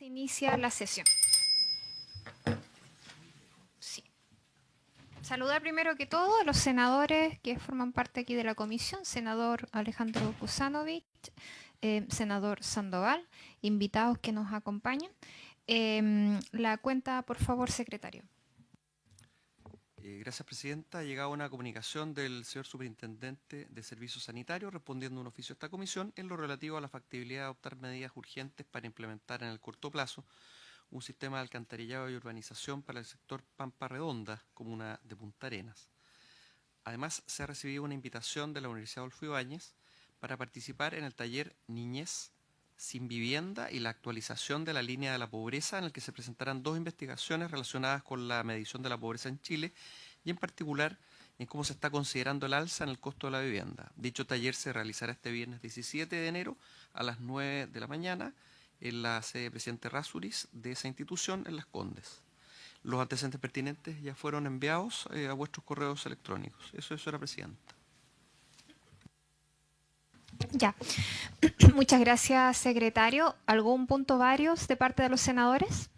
Se inicia la sesión. Sí. Saludar primero que todo a los senadores que forman parte aquí de la comisión, senador Alejandro Kusanovich, senador Sandoval, invitados que nos acompañan. La cuenta, por favor, secretario. Gracias, Presidenta. Ha llegado una comunicación del señor Superintendente de Servicios Sanitarios respondiendo a un oficio de esta comisión en lo relativo a la factibilidad de adoptar medidas urgentes para implementar en el corto plazo un sistema de alcantarillado y urbanización para el sector Pampa Redonda, comuna de Punta Arenas. Además, se ha recibido una invitación de la Universidad Adolfo Ibáñez para participar en el taller Niñez sin vivienda y la actualización de la línea de la pobreza, en el que se presentarán dos investigaciones relacionadas con la medición de la pobreza en Chile y en particular en cómo se está considerando el alza en el costo de la vivienda. Dicho taller se realizará este viernes 17 de enero a las 9 de la mañana en la sede Presidente Errázuriz de esa institución en Las Condes. Los antecedentes pertinentes ya fueron enviados a vuestros correos electrónicos. Eso era, Presidenta. Ya. Muchas gracias, secretario. ¿Algún punto varios de parte de los senadores?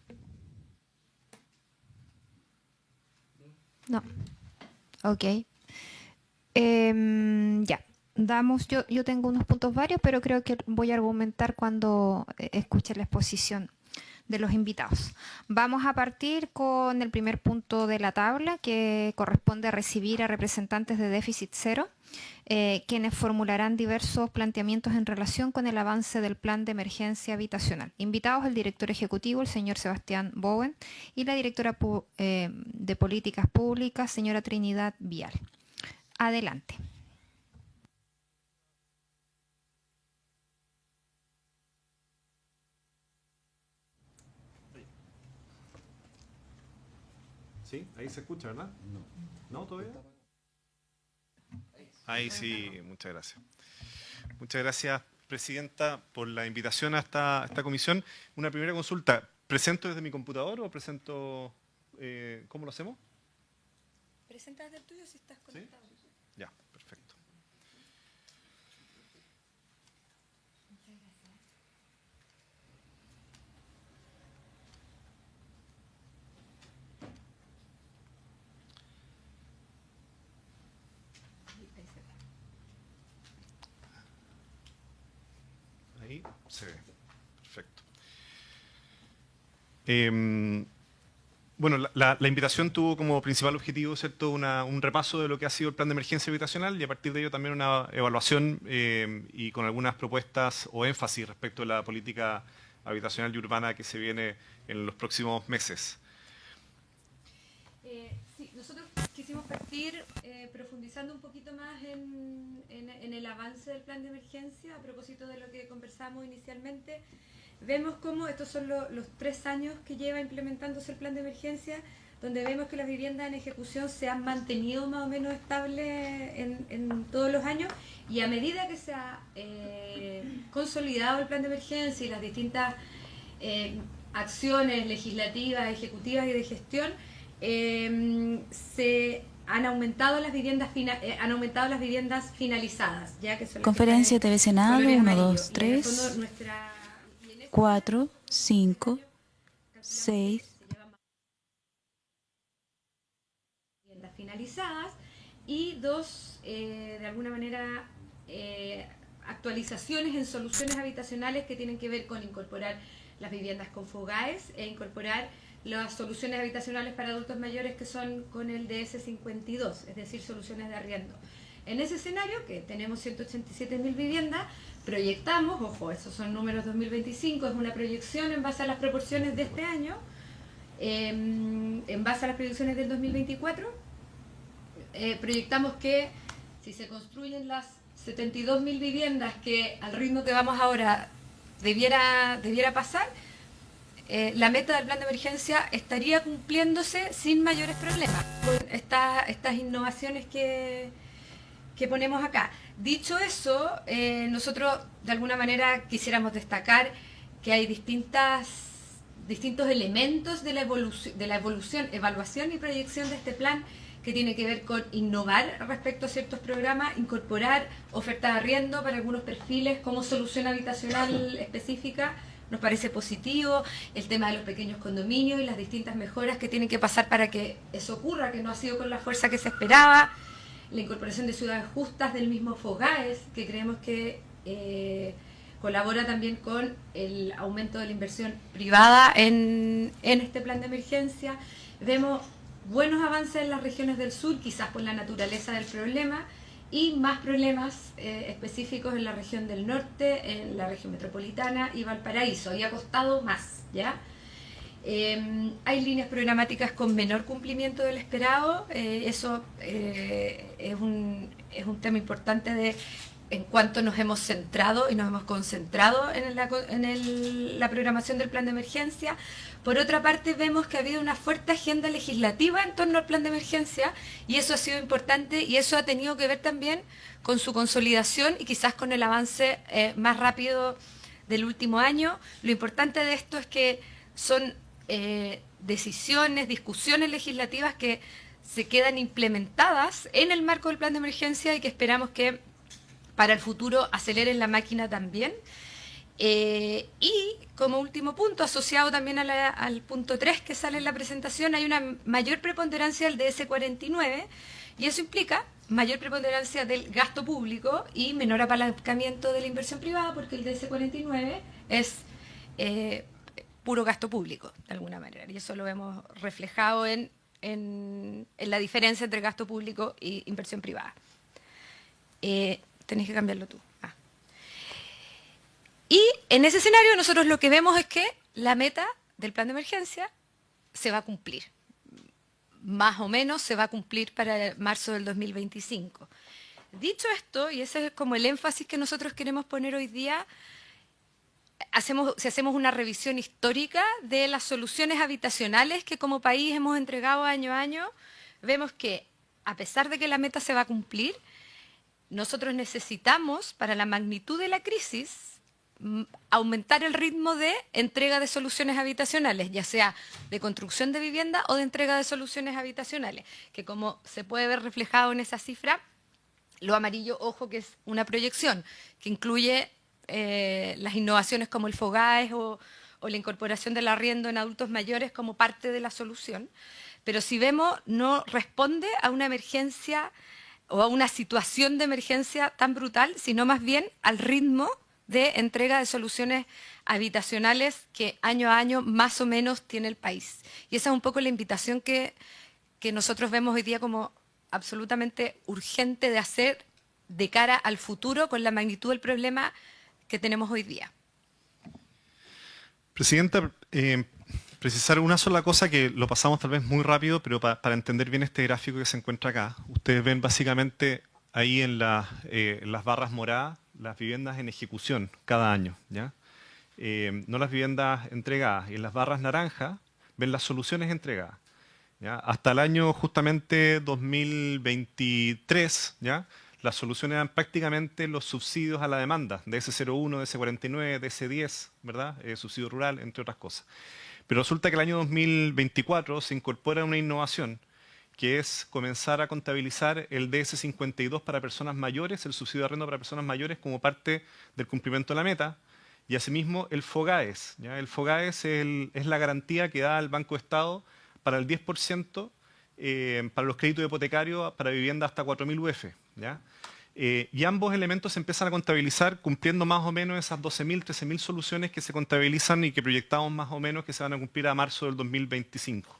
No. Ok. Ya. Yo tengo unos puntos varios, pero creo que voy a argumentar cuando escuche la exposición de los invitados. Vamos a partir con el primer punto de la tabla, que corresponde a recibir a representantes de déficit cero, quienes formularán diversos planteamientos en relación con el avance del plan de emergencia habitacional. Invitados el director ejecutivo, el señor Sebastián Bowen, y la directora de Políticas Públicas, señora Trinidad Vial. Adelante. ¿Sí? Ahí se escucha, ¿verdad? No. ¿No todavía? Ahí sí, muchas gracias. Muchas gracias, Presidenta, por la invitación a esta comisión. Una primera consulta. ¿Presento desde mi computador o presento... ¿Cómo lo hacemos? Presenta desde el tuyo si estás conectado. ¿Sí? Ya, perfecto. Ahí se ve. Perfecto. Bueno, la invitación tuvo como principal objetivo, ¿cierto?, un repaso de lo que ha sido el plan de emergencia habitacional y a partir de ello también una evaluación y con algunas propuestas o énfasis respecto a la política habitacional y urbana que se viene en los próximos meses. Sí, nosotros quisimos partir profundizando un poquito más en el avance del plan de emergencia a propósito de lo que conversamos inicialmente. Vemos cómo estos son los 3 años que lleva implementándose el plan de emergencia, donde vemos que las viviendas en ejecución se han mantenido más o menos estables en todos los años, y a medida que se ha consolidado el plan de emergencia y las distintas acciones legislativas, ejecutivas y de gestión, se han aumentado las viviendas finalizadas, ya que son Conferencia TV Senado 1, 2, 3, 4, 5, 6. Viviendas finalizadas y 2, de alguna manera, actualizaciones en soluciones habitacionales que tienen que ver con incorporar las viviendas con FOGAES e incorporar las soluciones habitacionales para adultos mayores que son con el DS52, es decir, soluciones de arriendo. En ese escenario, que tenemos 187.000 viviendas, proyectamos, ojo, esos son números 2025, es una proyección en base a las proporciones de este año, en base a las proyecciones del 2024, proyectamos que si se construyen las 72.000 viviendas que al ritmo que vamos ahora debiera pasar, la meta del plan de emergencia estaría cumpliéndose sin mayores problemas con estas innovaciones que ponemos acá. Dicho eso, nosotros de alguna manera quisiéramos destacar que hay distintos elementos de la evaluación y proyección de este plan que tiene que ver con innovar respecto a ciertos programas, incorporar ofertas de arriendo para algunos perfiles como solución habitacional específica, nos parece positivo, el tema de los pequeños condominios y las distintas mejoras que tienen que pasar para que eso ocurra, que no ha sido con la fuerza que se esperaba, la incorporación de ciudades justas del mismo FOGAES, que creemos que colabora también con el aumento de la inversión privada en este plan de emergencia. Vemos buenos avances en las regiones del sur, quizás por la naturaleza del problema, y más problemas específicos en la región del norte, en la región metropolitana y Valparaíso, y ha costado más, ¿ya? Hay líneas programáticas con menor cumplimiento del esperado, eso es un tema importante en cuanto nos hemos centrado y nos hemos concentrado en la programación del plan de emergencia. Por otra parte, vemos que ha habido una fuerte agenda legislativa en torno al plan de emergencia y eso ha sido importante y eso ha tenido que ver también con su consolidación y quizás con el avance más rápido del último año. Lo importante de esto es que son decisiones, discusiones legislativas que se quedan implementadas en el marco del plan de emergencia y que esperamos que para el futuro aceleren la máquina también. Y como último punto, asociado también al punto 3 que sale en la presentación, hay una mayor preponderancia del DS49 y eso implica mayor preponderancia del gasto público y menor apalancamiento de la inversión privada, porque el DS49 es puro gasto público, de alguna manera, y eso lo vemos reflejado en la diferencia entre gasto público e inversión privada. Tenés que cambiarlo tú. Y en ese escenario nosotros lo que vemos es que la meta del plan de emergencia se va a cumplir. Más o menos se va a cumplir para marzo del 2025. Dicho esto, y ese es como el énfasis que nosotros queremos poner hoy día, si hacemos una revisión histórica de las soluciones habitacionales que como país hemos entregado año a año, vemos que a pesar de que la meta se va a cumplir, nosotros necesitamos, para la magnitud de la crisis, aumentar el ritmo de entrega de soluciones habitacionales, ya sea de construcción de vivienda o de entrega de soluciones habitacionales, que como se puede ver reflejado en esa cifra, lo amarillo, ojo, que es una proyección, que incluye las innovaciones como el FOGAES o la incorporación del arriendo en adultos mayores como parte de la solución, pero si vemos, no responde a una emergencia o a una situación de emergencia tan brutal, sino más bien al ritmo de entrega de soluciones habitacionales que año a año más o menos tiene el país. Y esa es un poco la invitación que nosotros vemos hoy día como absolutamente urgente de hacer de cara al futuro con la magnitud del problema que tenemos hoy día. Presidenta, precisar una sola cosa que lo pasamos tal vez muy rápido, pero para entender bien este gráfico que se encuentra acá. Ustedes ven básicamente ahí en las barras moradas las viviendas en ejecución cada año, ¿ya? No las viviendas entregadas. Y en las barras naranjas ven las soluciones entregadas, ¿ya? Hasta el año justamente 2023, ¿ya? Las soluciones eran prácticamente los subsidios a la demanda, DS01, DS49, DS10, ¿verdad? Subsidio rural, entre otras cosas. Pero resulta que el año 2024 se incorpora una innovación, que es comenzar a contabilizar el DS52 para personas mayores, el subsidio de arriendo para personas mayores como parte del cumplimiento de la meta, y asimismo el FOGAES, ¿ya? El FOGAES es la garantía que da el Banco de Estado para el 10% para los créditos hipotecarios para vivienda hasta 4.000 UF, ¿ya? Y ambos elementos se empiezan a contabilizar cumpliendo más o menos esas 12.000, 13.000 soluciones que se contabilizan y que proyectamos más o menos que se van a cumplir a marzo del 2025.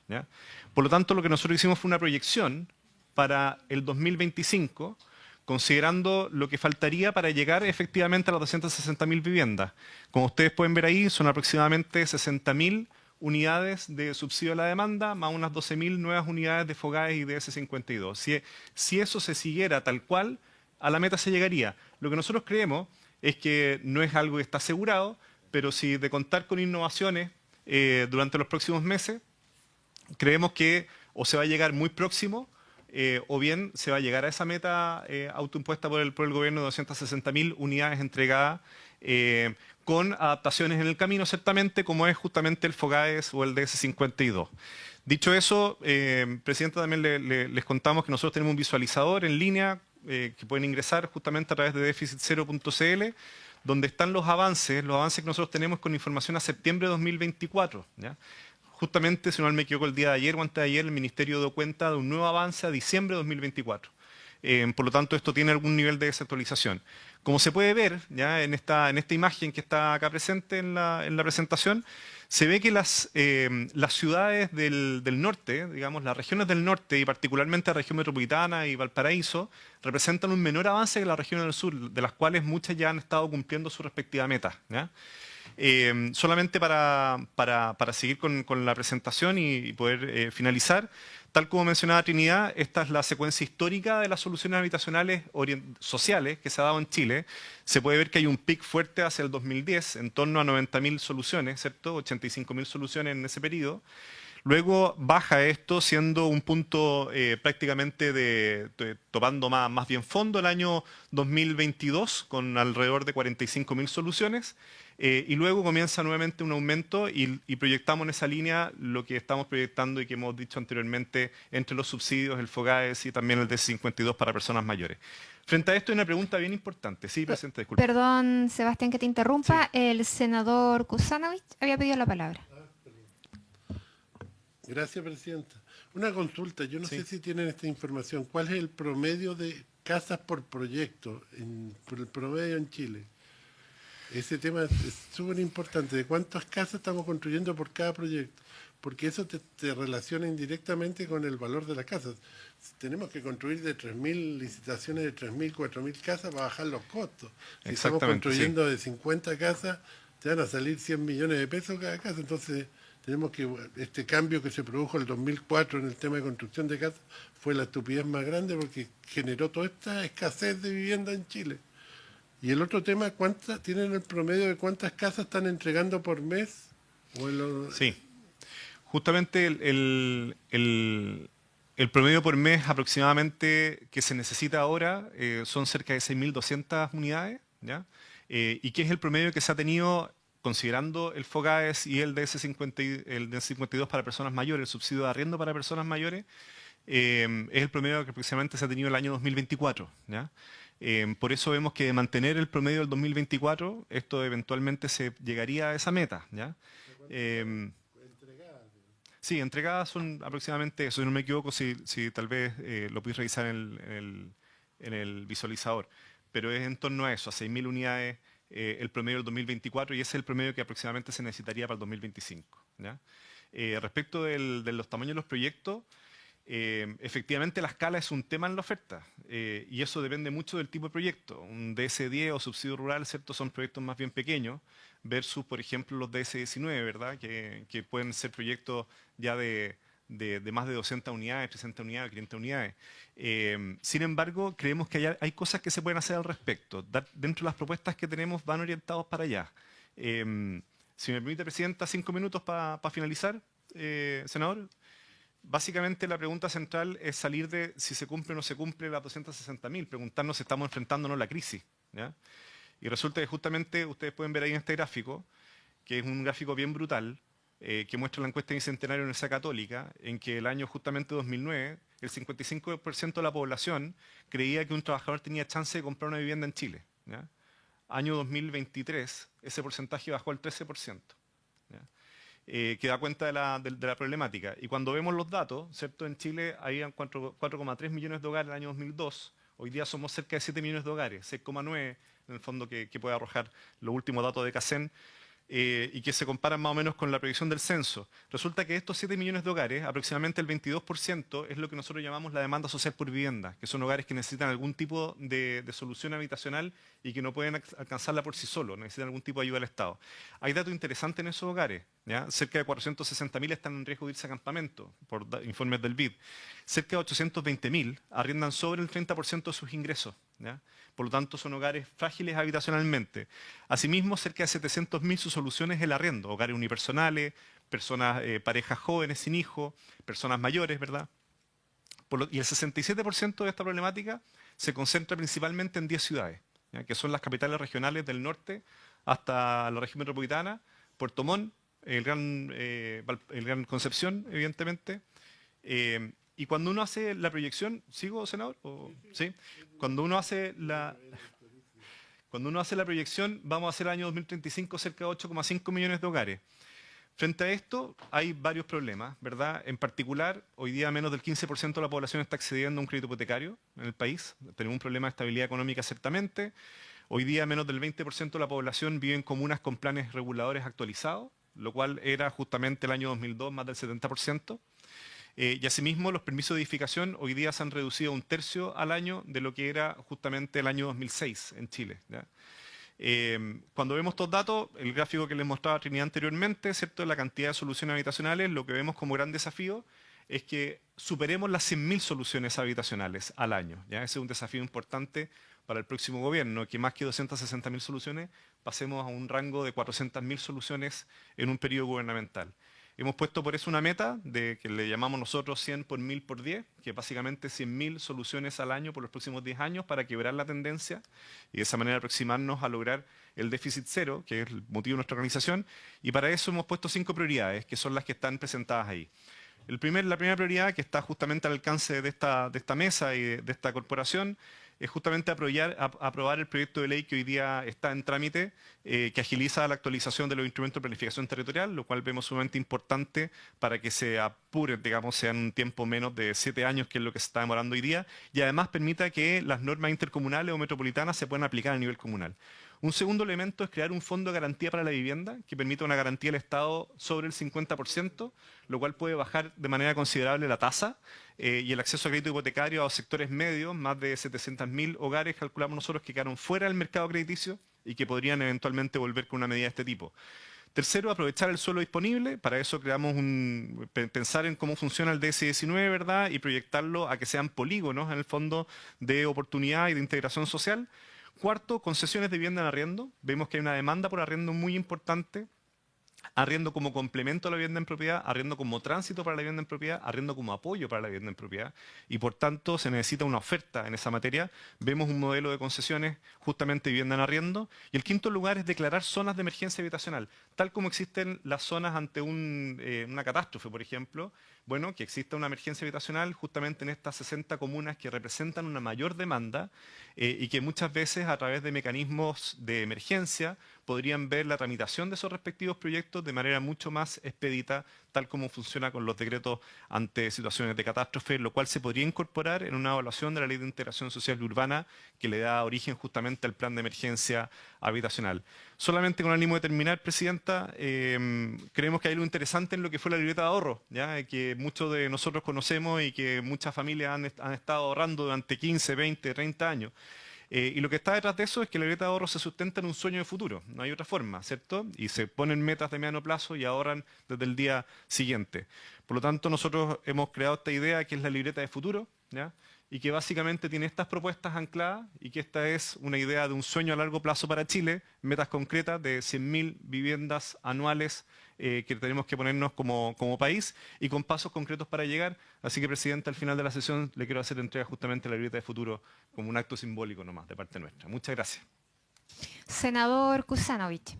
¿Ya? Por lo tanto, lo que nosotros hicimos fue una proyección para el 2025, considerando lo que faltaría para llegar efectivamente a las 260.000 viviendas. Como ustedes pueden ver ahí, son aproximadamente 60.000 unidades de subsidio a la demanda, más unas 12.000 nuevas unidades de FOGAES y DS52. Si eso se siguiera tal cual, a la meta se llegaría. Lo que nosotros creemos es que no es algo que está asegurado, pero si de contar con innovaciones durante los próximos meses, creemos que o se va a llegar muy próximo o bien se va a llegar a esa meta autoimpuesta por el gobierno de 260.000 unidades entregadas con adaptaciones en el camino, ciertamente, como es justamente el FOGAES o el DS52. Dicho eso, Presidenta, también les contamos que nosotros tenemos un visualizador en línea que pueden ingresar justamente a través de deficitcero.cl, donde están los avances que nosotros tenemos con información a septiembre de 2024. ¿Ya? Justamente, si no me equivoco, el día de ayer o antes de ayer, el Ministerio dio cuenta de un nuevo avance a diciembre de 2024. Por lo tanto, esto tiene algún nivel de desactualización. Como se puede ver ya en esta imagen que está acá presente en la presentación, se ve que las ciudades del norte, digamos, las regiones del norte y particularmente la región metropolitana y Valparaíso, representan un menor avance que las regiones del sur, de las cuales muchas ya han estado cumpliendo su respectiva meta. ¿Ya? Solamente para seguir con la presentación y poder finalizar, tal como mencionaba Trinidad, esta es la secuencia histórica de las soluciones habitacionales sociales que se ha dado en Chile. Se puede ver que hay un pic fuerte hacia el 2010, en torno a 90.000 soluciones, ¿cierto? 85.000 soluciones en ese periodo. Luego baja esto, siendo un punto prácticamente topando más bien fondo el año 2022, con alrededor de 45.000 soluciones. Y luego comienza nuevamente un aumento y proyectamos en esa línea lo que estamos proyectando y que hemos dicho anteriormente entre los subsidios, el FOGAES y también el DC52 para personas mayores. Frente a esto hay una pregunta bien importante. Sí, presidente, disculpe. Perdón, Sebastián, que te interrumpa. Sí. El senador Kusanovich había pedido la palabra. Gracias, presidenta. Una consulta, yo no Sí. sé si tienen esta información. ¿Cuál es el promedio de casas por proyecto, por el promedio en Chile? Ese tema es súper importante. ¿De cuántas casas estamos construyendo por cada proyecto? Porque eso te relaciona indirectamente con el valor de las casas. Tenemos que construir de 3.000 licitaciones de 3.000, 4.000 casas para bajar los costos. Si estamos construyendo de 50 casas, te van a salir 100 millones de pesos cada casa. Entonces, tenemos que, este cambio que se produjo en el 2004 en el tema de construcción de casas fue la estupidez más grande porque generó toda esta escasez de vivienda en Chile. Y el otro tema, ¿tienen el promedio de cuántas casas están entregando por mes? Sí. Justamente el promedio por mes aproximadamente que se necesita ahora son cerca de 6.200 unidades, ¿ya? Y que es el promedio que se ha tenido considerando el FOGAES y el DC52 para personas mayores, el subsidio de arriendo para personas mayores, es el promedio que aproximadamente se ha tenido el año 2024, ¿ya? Por eso vemos que de mantener el promedio del 2024, esto eventualmente se llegaría a esa meta, ¿ya? Sí, entregadas son aproximadamente eso, si no me equivoco, si tal vez lo podéis revisar en el visualizador, pero es en torno a eso, a 6.000 unidades el promedio del 2024 y ese es el promedio que aproximadamente se necesitaría para el 2025, ¿ya? Respecto de los tamaños de los proyectos, efectivamente la escala es un tema en la oferta y eso depende mucho del tipo de proyecto. Un DS10 o subsidio rural, ¿cierto? Son proyectos más bien pequeños versus, por ejemplo, los DS19, ¿verdad? Que pueden ser proyectos ya de más de 200 unidades, 300 unidades, 500 unidades. Sin embargo, creemos que hay cosas que se pueden hacer al respecto. Dentro de las propuestas que tenemos van orientados para allá. Si me permite, Presidenta, 5 minutos para finalizar, senador. Básicamente la pregunta central es salir de si se cumple o no se cumple las 260.000, preguntarnos si estamos enfrentándonos a la crisis, ¿ya? Y resulta que justamente ustedes pueden ver ahí en este gráfico, que es un gráfico bien brutal, que muestra la encuesta bicentenaria de la Universidad Católica, en que el año justamente 2009, el 55% de la población creía que un trabajador tenía chance de comprar una vivienda en Chile, ¿ya? Año 2023, ese porcentaje bajó al 13%. ¿Ya? Que da cuenta de la problemática. Y cuando vemos los datos, ¿cierto? En Chile había 4,3 millones de hogares en el año 2002. Hoy día somos cerca de 7 millones de hogares, 6,9 en el fondo que puede arrojar los últimos datos de CACEN. Y que se comparan más o menos con la previsión del censo. Resulta que estos 7 millones de hogares, aproximadamente el 22% es lo que nosotros llamamos la demanda social por vivienda, que son hogares que necesitan algún tipo de solución habitacional y que no pueden alcanzarla por sí solos, necesitan algún tipo de ayuda del Estado. Hay datos interesantes en esos hogares, ¿ya? Cerca de 460.000 están en riesgo de irse a campamento, por informes del BID. Cerca de 820.000 arriendan sobre el 30% de sus ingresos, ¿ya? Por lo tanto, son hogares frágiles habitacionalmente. Asimismo, cerca de 700.000 su solución es el arriendo, hogares unipersonales, personas, parejas jóvenes sin hijos, personas mayores, ¿verdad? Y el 67% de esta problemática se concentra principalmente en 10 ciudades, ¿ya? Que son las capitales regionales del norte hasta la región metropolitana, Puerto Montt, el Gran Concepción, evidentemente. Y cuando uno hace la proyección, ¿sigo, senador? ¿Sí? Cuando uno hace Cuando uno hace la proyección, vamos a hacer el año 2035 cerca de 8,5 millones de hogares. Frente a esto, hay varios problemas, ¿verdad? En particular, hoy día menos del 15% de la población está accediendo a un crédito hipotecario en el país. Tenemos un problema de estabilidad económica ciertamente. Hoy día menos del 20% de la población vive en comunas con planes reguladores actualizados, lo cual era justamente el año 2002 más del 70%. Y asimismo, los permisos de edificación hoy día se han reducido a 1/3 al año de lo que era justamente el año 2006 en Chile, ¿ya? Cuando vemos estos datos, el gráfico que les mostraba a Trinidad anteriormente, ¿cierto? La cantidad de soluciones habitacionales, lo que vemos como gran desafío es que superemos las 100.000 soluciones habitacionales al año, ¿ya? Ese es un desafío importante para el próximo gobierno, que más que 260.000 soluciones, pasemos a un rango de 400.000 soluciones en un periodo gubernamental. Hemos puesto por eso una meta de que le llamamos nosotros 100 por 1000 por 10, que básicamente 100.000 soluciones al año por los próximos 10 años para quebrar la tendencia y de esa manera aproximarnos a lograr el déficit cero, que es el motivo de nuestra organización. Y para eso hemos puesto 5 prioridades, que son las que están presentadas ahí. La primera prioridad, que está justamente al alcance de esta mesa y de esta corporación, es justamente aprobar el proyecto de ley que hoy día está en trámite, que agiliza la actualización de los instrumentos de planificación territorial, lo cual vemos sumamente importante para que se apure, digamos, sea en un tiempo menos de 7 años, que es lo que se está demorando hoy día, y además permita que las normas intercomunales o metropolitanas se puedan aplicar a nivel comunal. Un segundo elemento es crear un fondo de garantía para la vivienda que permita una garantía del Estado sobre el 50%, lo cual puede bajar de manera considerable la tasa y el acceso a crédito hipotecario a sectores medios, más de 700.000 hogares, calculamos nosotros, que quedaron fuera del mercado crediticio y que podrían eventualmente volver con una medida de este tipo. Tercero, aprovechar el suelo disponible. Para eso pensar en cómo funciona el DS-19, ¿verdad? Y proyectarlo a que sean polígonos, en el fondo, de oportunidad y de integración social. Cuarto, concesiones de vivienda en arriendo. Vemos que hay una demanda por arriendo muy importante. Arriendo como complemento a la vivienda en propiedad, arriendo como tránsito para la vivienda en propiedad, arriendo como apoyo para la vivienda en propiedad. Y por tanto se necesita una oferta en esa materia. Vemos un modelo de concesiones, justamente vivienda en arriendo. Y el quinto lugar es declarar zonas de emergencia habitacional, tal como existen las zonas ante una catástrofe, por ejemplo. Bueno, que exista una emergencia habitacional justamente en estas 60 comunas que representan una mayor demanda y que muchas veces a través de mecanismos de emergencia podrían ver la tramitación de esos respectivos proyectos de manera mucho más expedita, tal como funciona con los decretos ante situaciones de catástrofe, lo cual se podría incorporar en una evaluación de la Ley de Integración Social y Urbana que le da origen justamente al plan de emergencia habitacional. Solamente con el ánimo de terminar, Presidenta, creemos que hay algo interesante en lo que fue la libreta de ahorro, ¿ya? Que muchos de nosotros conocemos y que muchas familias han estado ahorrando durante 15, 20, 30 años. Y lo que está detrás de eso es que la libreta de ahorro se sustenta en un sueño de futuro, no hay otra forma, ¿cierto? Y se ponen metas de mediano plazo y ahorran desde el día siguiente. Por lo tanto, nosotros hemos creado esta idea que es la libreta de futuro, ¿ya? Y que básicamente tiene estas propuestas ancladas y que esta es una idea de un sueño a largo plazo para Chile, metas concretas de 100.000 viviendas anuales que tenemos que ponernos como país y con pasos concretos para llegar. Así que, Presidenta, al final de la sesión le quiero hacer entrega justamente de la libreta de futuro como un acto simbólico nomás de parte nuestra. Muchas gracias. Senador Kusanovich.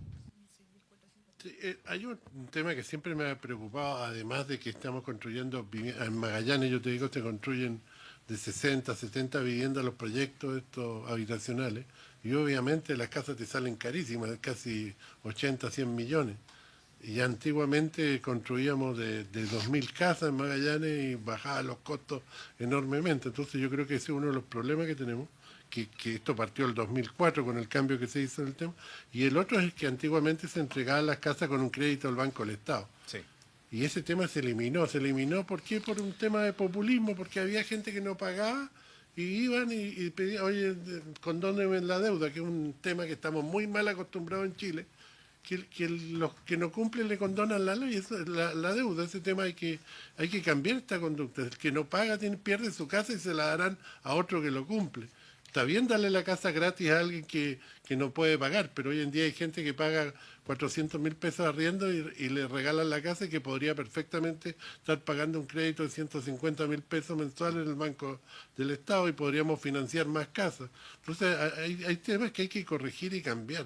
Sí, hay un tema que siempre me ha preocupado, además de que estamos construyendo en Magallanes, yo te digo, se construyen de 60, 70 viviendas los proyectos estos habitacionales, y obviamente las casas te salen carísimas, casi 80, 100 millones. Y antiguamente construíamos de 2.000 casas en Magallanes y bajaban los costos enormemente. Entonces yo creo que ese es uno de los problemas que tenemos, que esto partió el 2004 con el cambio que se hizo en el tema. Y el otro es que antiguamente se entregaban las casas con un crédito al Banco del Estado. Sí. Y ese tema se eliminó. ¿Se eliminó por qué? Por un tema de populismo, porque había gente que no pagaba y iban y pedían, oye, condónenme la deuda, que es un tema que estamos muy mal acostumbrados en Chile. Que los que no cumplen le condonan la ley, la deuda. Ese tema hay que cambiar esta conducta. El que no paga pierde su casa y se la darán a otro que lo cumple. Está bien darle la casa gratis a alguien que no puede pagar, pero hoy en día hay gente que paga 400.000 pesos de arriendo y le regalan la casa y que podría perfectamente estar pagando un crédito de 150.000 pesos mensuales en el Banco del Estado y podríamos financiar más casas. Entonces hay temas que hay que corregir y cambiar.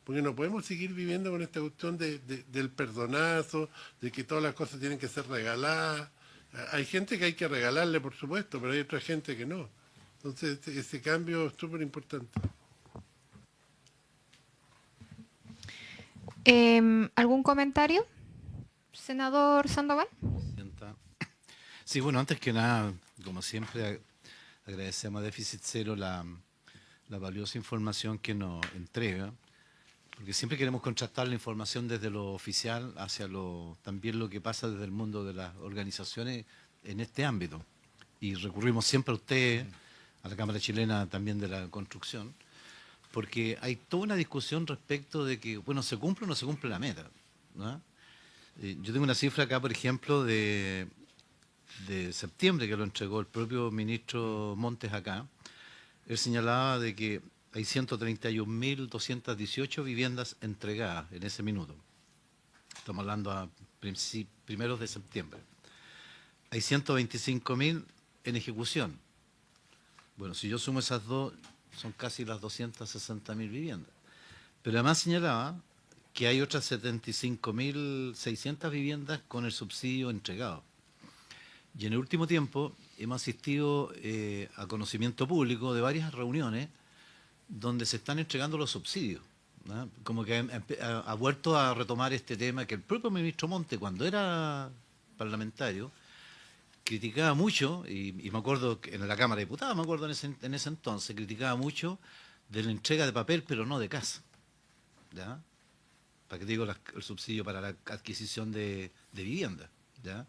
Porque no podemos seguir viviendo con esta cuestión del perdonazo, de que todas las cosas tienen que ser regaladas. Hay gente que hay que regalarle, por supuesto, pero hay otra gente que no. Entonces, ese cambio es súper importante. ¿Algún comentario, senador Sandoval? Presidenta. Sí, bueno, antes que nada, como siempre, agradecemos a Déficit Cero la valiosa información que nos entrega, porque siempre queremos contrastar la información desde lo oficial hacia también lo que pasa desde el mundo de las organizaciones en este ámbito. Y recurrimos siempre a usted, a la Cámara Chilena también de la Construcción, porque hay toda una discusión respecto de que, bueno, ¿se cumple o no se cumple la meta? ¿No? Yo tengo una cifra acá, por ejemplo, de septiembre, que lo entregó el propio ministro Montes acá. Él señalaba de que hay 131.218 viviendas entregadas en ese minuto. Estamos hablando a primeros de septiembre. Hay 125.000 en ejecución. Bueno, si yo sumo esas dos, son casi las 260.000 viviendas. Pero además señalaba que hay otras 75.600 viviendas con el subsidio entregado. Y en el último tiempo hemos asistido a conocimiento público de varias reuniones donde se están entregando los subsidios, ¿no? Como que ha vuelto a retomar este tema que el propio ministro Monte, cuando era parlamentario, criticaba mucho, y me acuerdo que en la Cámara de Diputados, me acuerdo en ese entonces, criticaba mucho de la entrega de papel, pero no de casa. ¿Ya? ¿Para qué digo el subsidio para la adquisición de vivienda? ¿Ya?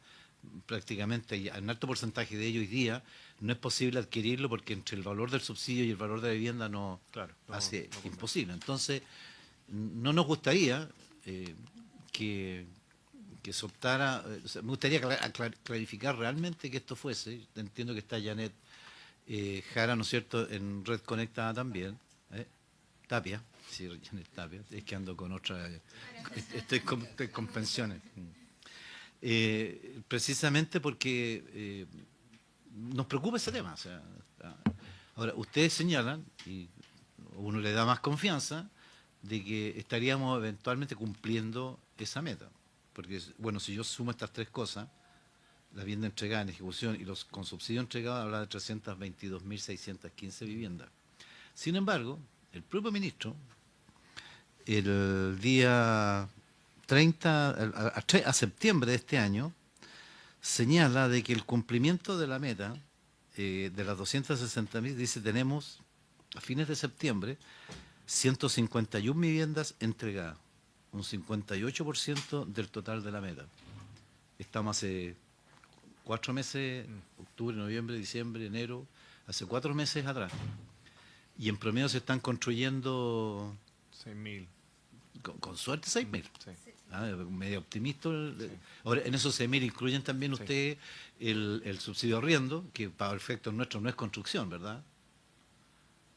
Prácticamente, en alto porcentaje de ello hoy día, no es posible adquirirlo porque entre el valor del subsidio y el valor de la vivienda hace imposible. Entonces, no nos gustaría que se optara, me gustaría clarificar realmente que esto fuese. Entiendo que está Janet Jara, ¿no es cierto?, en Red Conectada también. Tapia, sí, Janet Tapia, es que ando con otra, estoy con pensiones. Precisamente porque nos preocupa ese tema. O sea, ahora, ustedes señalan, y uno le da más confianza, de que estaríamos eventualmente cumpliendo esa meta. Porque, bueno, si yo sumo estas tres cosas, la vivienda entregada en ejecución y los con subsidio entregado, habla de 322.615 viviendas. Sin embargo, el propio ministro, el día 30, a septiembre de este año, señala de que el cumplimiento de la meta de las 260.000, dice, tenemos a fines de septiembre 151 viviendas entregadas, un 58% del total de la meta. Estamos hace 4 meses, octubre, noviembre, diciembre, enero, hace 4 meses atrás. Y en promedio se están construyendo 6.000. Con suerte 6.000. Sí. Medio optimista. Ahora, en esos 6.000 incluyen también ustedes el subsidio arriendo, que para efectos nuestros no es construcción, ¿verdad?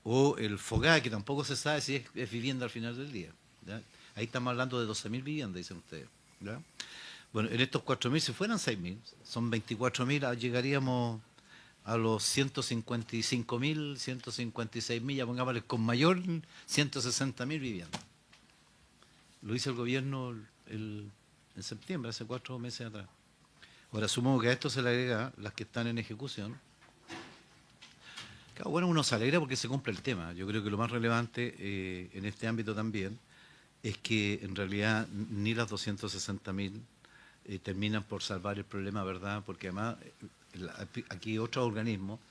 O el FOGA, que tampoco se sabe si es vivienda al final del día. ¿Ya? Ahí estamos hablando de 12.000 viviendas, dicen ustedes. ¿Ya? Bueno, en estos 4.000, si fueran 6.000, son 24.000, llegaríamos a los 155.000, 156.000, ya pongámosle con mayor, 160.000 viviendas. Lo hizo el gobierno en septiembre, hace 4 meses atrás. Ahora, supongo que a esto se le agrega las que están en ejecución. Claro, bueno, uno se alegra porque se cumple el tema. Yo creo que lo más relevante en este ámbito también es que en realidad ni las 260.000 terminan por salvar el problema, ¿verdad? Porque además aquí otro organismo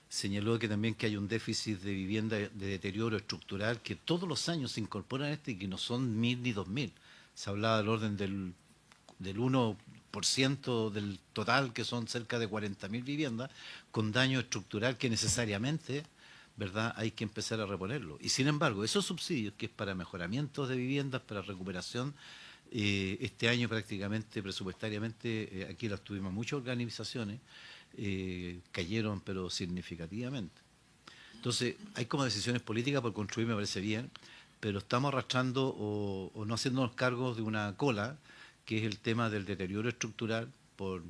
señaló que también que hay un déficit de vivienda de deterioro estructural que todos los años se incorporan a este y que no son 1.000 ni 2.000. Se hablaba del orden del 1% del total, que son cerca de 40.000 viviendas, con daño estructural que necesariamente, ¿verdad?, hay que empezar a reponerlo. Y sin embargo, esos subsidios, que es para mejoramientos de viviendas, para recuperación, este año prácticamente, presupuestariamente, aquí las tuvimos muchas organizaciones, cayeron pero significativamente. Entonces, hay como decisiones políticas por construir, me parece bien, pero estamos arrastrando o no haciéndonos cargos de una cola, que es el tema del deterioro estructural por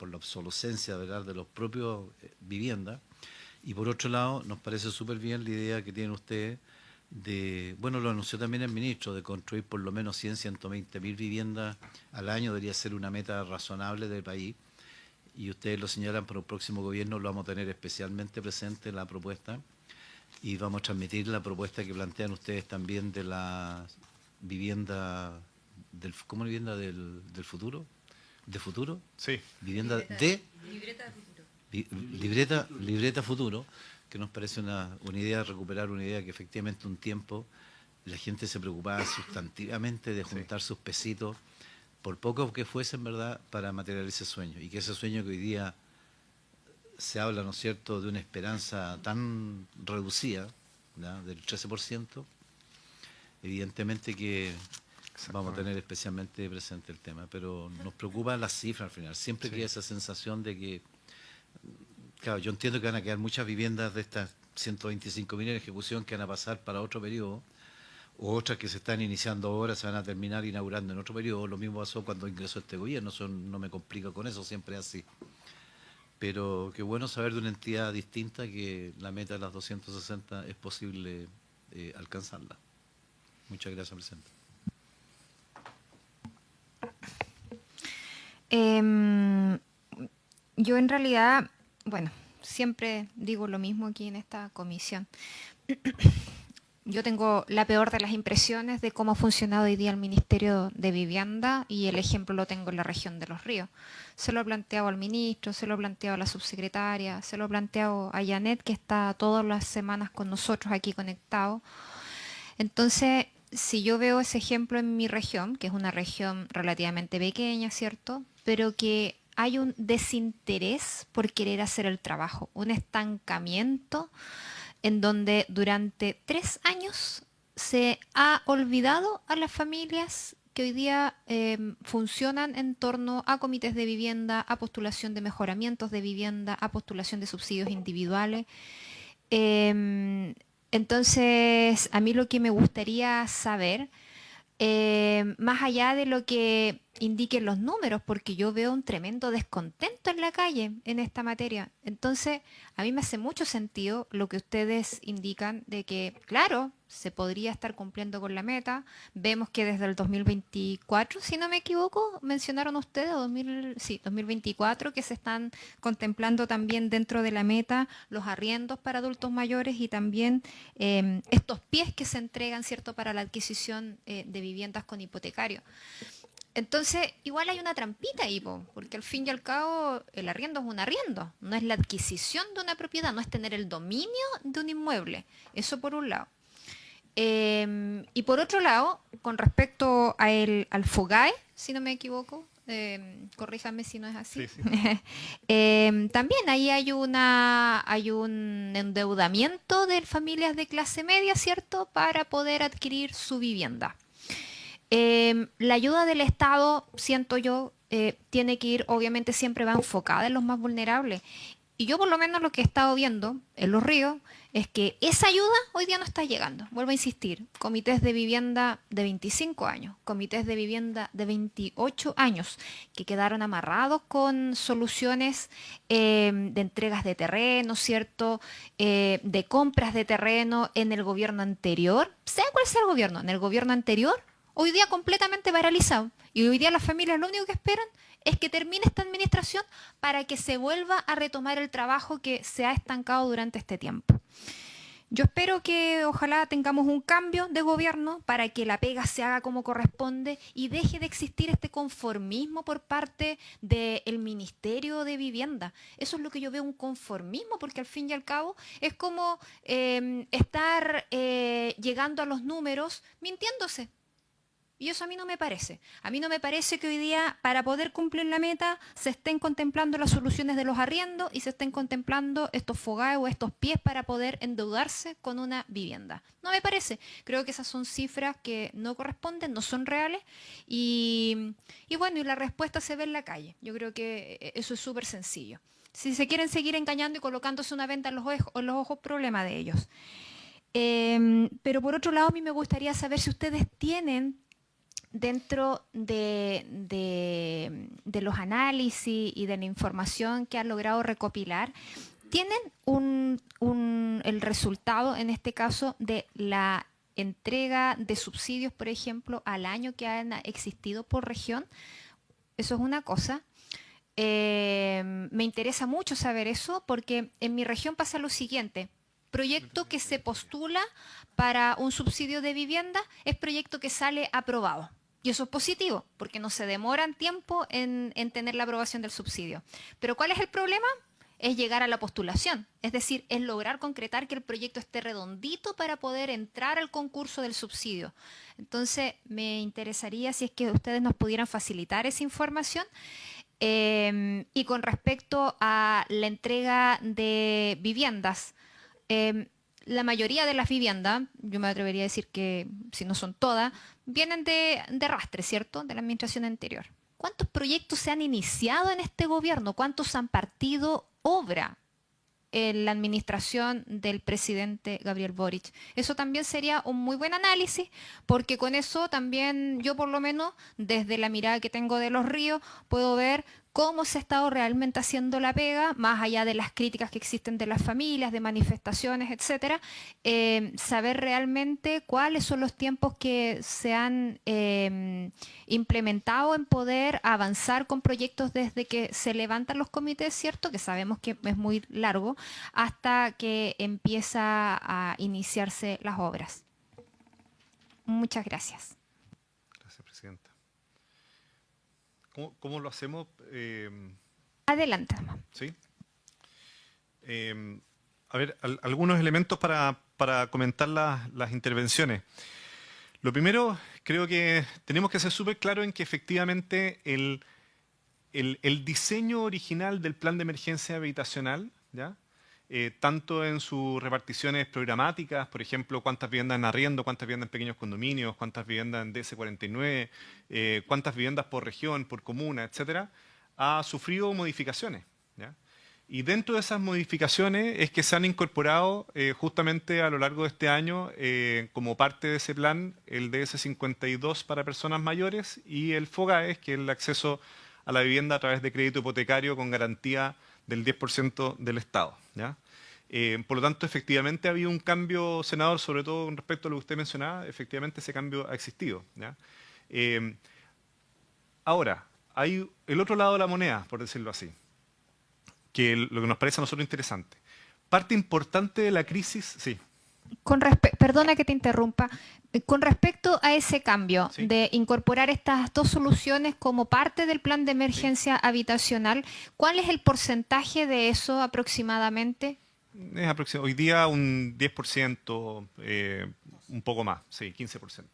la obsolescencia, ¿verdad?, de los propios viviendas. Y por otro lado, nos parece súper bien la idea que tienen ustedes de, bueno, lo anunció también el ministro, de construir por lo menos 120.000 viviendas al año, debería ser una meta razonable del país. Y ustedes lo señalan, para el próximo gobierno lo vamos a tener especialmente presente en la propuesta y vamos a transmitir la propuesta que plantean ustedes también de la vivienda ¿cómo vivienda del futuro? ¿De futuro? Sí. Vivienda Libreta de futuro. Libreta futuro, que nos parece una idea, recuperar una idea que efectivamente un tiempo la gente se preocupaba sustantivamente de juntar sus pesitos, por poco que fuesen, ¿verdad?, para materializar ese sueño. Y que ese sueño que hoy día se habla, ¿no es cierto?, de una esperanza tan reducida, ¿ya?, del 13%, evidentemente que vamos a tener especialmente presente el tema. Pero nos preocupan las cifras al final. Siempre queda esa sensación de que, claro, yo entiendo que van a quedar muchas viviendas de estas 125.000 en ejecución que van a pasar para otro periodo, o otras que se están iniciando ahora se van a terminar inaugurando en otro periodo. Lo mismo pasó cuando ingresó este gobierno, eso no me complico con eso, siempre es así. Pero qué bueno saber de una entidad distinta que la meta de las 260 es posible alcanzarla. Muchas gracias, presidente. Yo en realidad, bueno, siempre digo lo mismo aquí en esta comisión. Yo tengo la peor de las impresiones de cómo ha funcionado hoy día el Ministerio de Vivienda y el ejemplo lo tengo en la región de Los Ríos. Se lo he planteado al ministro, se lo he planteado a la subsecretaria, se lo he planteado a Janet, que está todas las semanas con nosotros aquí conectado. Entonces, si yo veo ese ejemplo en mi región, que es una región relativamente pequeña, ¿cierto?, pero que hay un desinterés por querer hacer el trabajo, un estancamiento en donde durante 3 años se ha olvidado a las familias que hoy día funcionan en torno a comités de vivienda, a postulación de mejoramientos de vivienda, a postulación de subsidios individuales. Entonces, a mí lo que me gustaría saber, más allá de lo que indiquen los números, porque yo veo un tremendo descontento en la calle en esta materia. Entonces, a mí me hace mucho sentido lo que ustedes indican de que, claro, se podría estar cumpliendo con la meta. Vemos que desde el 2024, si no me equivoco, mencionaron ustedes, 2024, que se están contemplando también dentro de la meta los arriendos para adultos mayores y también estos pies que se entregan, ¿cierto?, para la adquisición de viviendas con hipotecario. Entonces, igual hay una trampita ahí, porque al fin y al cabo el arriendo es un arriendo, no es la adquisición de una propiedad, no es tener el dominio de un inmueble. Eso por un lado. Y por otro lado, con respecto al FOGAE, si no me equivoco, corríjame si no es así. Sí, sí. También ahí hay un endeudamiento de familias de clase media, ¿cierto?, para poder adquirir su vivienda. La ayuda del Estado, siento yo, tiene que ir, obviamente siempre va enfocada en los más vulnerables. Y yo por lo menos lo que he estado viendo en Los Ríos es que esa ayuda hoy día no está llegando. Vuelvo a insistir, comités de vivienda de 25 años, comités de vivienda de 28 años, que quedaron amarrados con soluciones de entregas de terreno, ¿cierto?, de compras de terreno en el gobierno anterior, sea cual sea el gobierno, en el gobierno anterior, hoy día completamente paralizado. Y hoy día las familias lo único que esperan es que termine esta administración para que se vuelva a retomar el trabajo que se ha estancado durante este tiempo. Yo espero que ojalá tengamos un cambio de gobierno para que la pega se haga como corresponde y deje de existir este conformismo por parte del Ministerio de Vivienda. Eso es lo que yo veo, un conformismo, porque al fin y al cabo es como estar llegando a los números mintiéndose. Y eso a mí no me parece. A mí no me parece que hoy día, para poder cumplir la meta, se estén contemplando las soluciones de los arriendos y se estén contemplando estos FOGAE o estos pies para poder endeudarse con una vivienda. No me parece. Creo que esas son cifras que no corresponden, no son reales. Y bueno, y la respuesta se ve en la calle. Yo creo que eso es súper sencillo. Si se quieren seguir engañando y colocándose una venda en los ojos, problema de ellos. Pero por otro lado, a mí me gustaría saber si ustedes tienen, dentro de los análisis y de la información que han logrado recopilar, ¿tienen el resultado, en este caso, de la entrega de subsidios, por ejemplo, al año que han existido por región? Eso es una cosa. Me interesa mucho saber eso porque en mi región pasa lo siguiente. proyecto que se postula para un subsidio de vivienda es proyecto que sale aprobado. Y eso es positivo, porque no se demoran tiempo en tener la aprobación del subsidio. Pero ¿cuál es el problema? Es llegar a la postulación, es decir, es lograr concretar que el proyecto esté redondito para poder entrar al concurso del subsidio. Entonces, me interesaría si es que ustedes nos pudieran facilitar esa información. Y con respecto a la entrega de viviendas, la mayoría de las viviendas, yo me atrevería a decir que si no son todas, vienen de rastre, ¿cierto?, de la administración anterior. ¿Cuántos proyectos se han iniciado en este gobierno? ¿Cuántos han partido obra en la administración del presidente Gabriel Boric? Eso también sería un muy buen análisis, porque con eso también yo, por lo menos, desde la mirada que tengo de Los Ríos, puedo ver cómo se ha estado realmente haciendo la pega, más allá de las críticas que existen de las familias, de manifestaciones, etcétera, saber realmente cuáles son los tiempos que se han implementado en poder avanzar con proyectos desde que se levantan los comités, ¿cierto?, que sabemos que es muy largo, hasta que empieza a iniciarse las obras. Muchas gracias. Gracias, Presidenta. ¿Cómo lo hacemos? Adelante. ¿Sí? A ver, algunos elementos para comentar las intervenciones. Lo primero, creo que tenemos que ser súper claros en que efectivamente el diseño original del plan de emergencia habitacional, ¿ya? Tanto en sus reparticiones programáticas, por ejemplo, cuántas viviendas en arriendo, cuántas viviendas en pequeños condominios, cuántas viviendas en DS49, cuántas viviendas por región, por comuna, etcétera, ha sufrido modificaciones, ¿ya? Y dentro de esas modificaciones es que se han incorporado justamente a lo largo de este año, como parte de ese plan, el DS52 para personas mayores y el FOGAES, que es el acceso a la vivienda a través de crédito hipotecario con garantía del 10% del Estado, ¿ya? Por lo tanto, efectivamente ha habido un cambio, senador, sobre todo con respecto a lo que usted mencionaba, efectivamente ese cambio ha existido, ¿ya? Ahora, hay el otro lado de la moneda, por decirlo así, que lo que nos parece a nosotros interesante. Parte importante de la crisis, sí. Perdona que te interrumpa. Con respecto a ese cambio Sí. de incorporar estas dos soluciones como parte del plan de emergencia habitacional, ¿cuál es el porcentaje de eso aproximadamente? Es hoy día un 10%, un poco más, sí, 15%.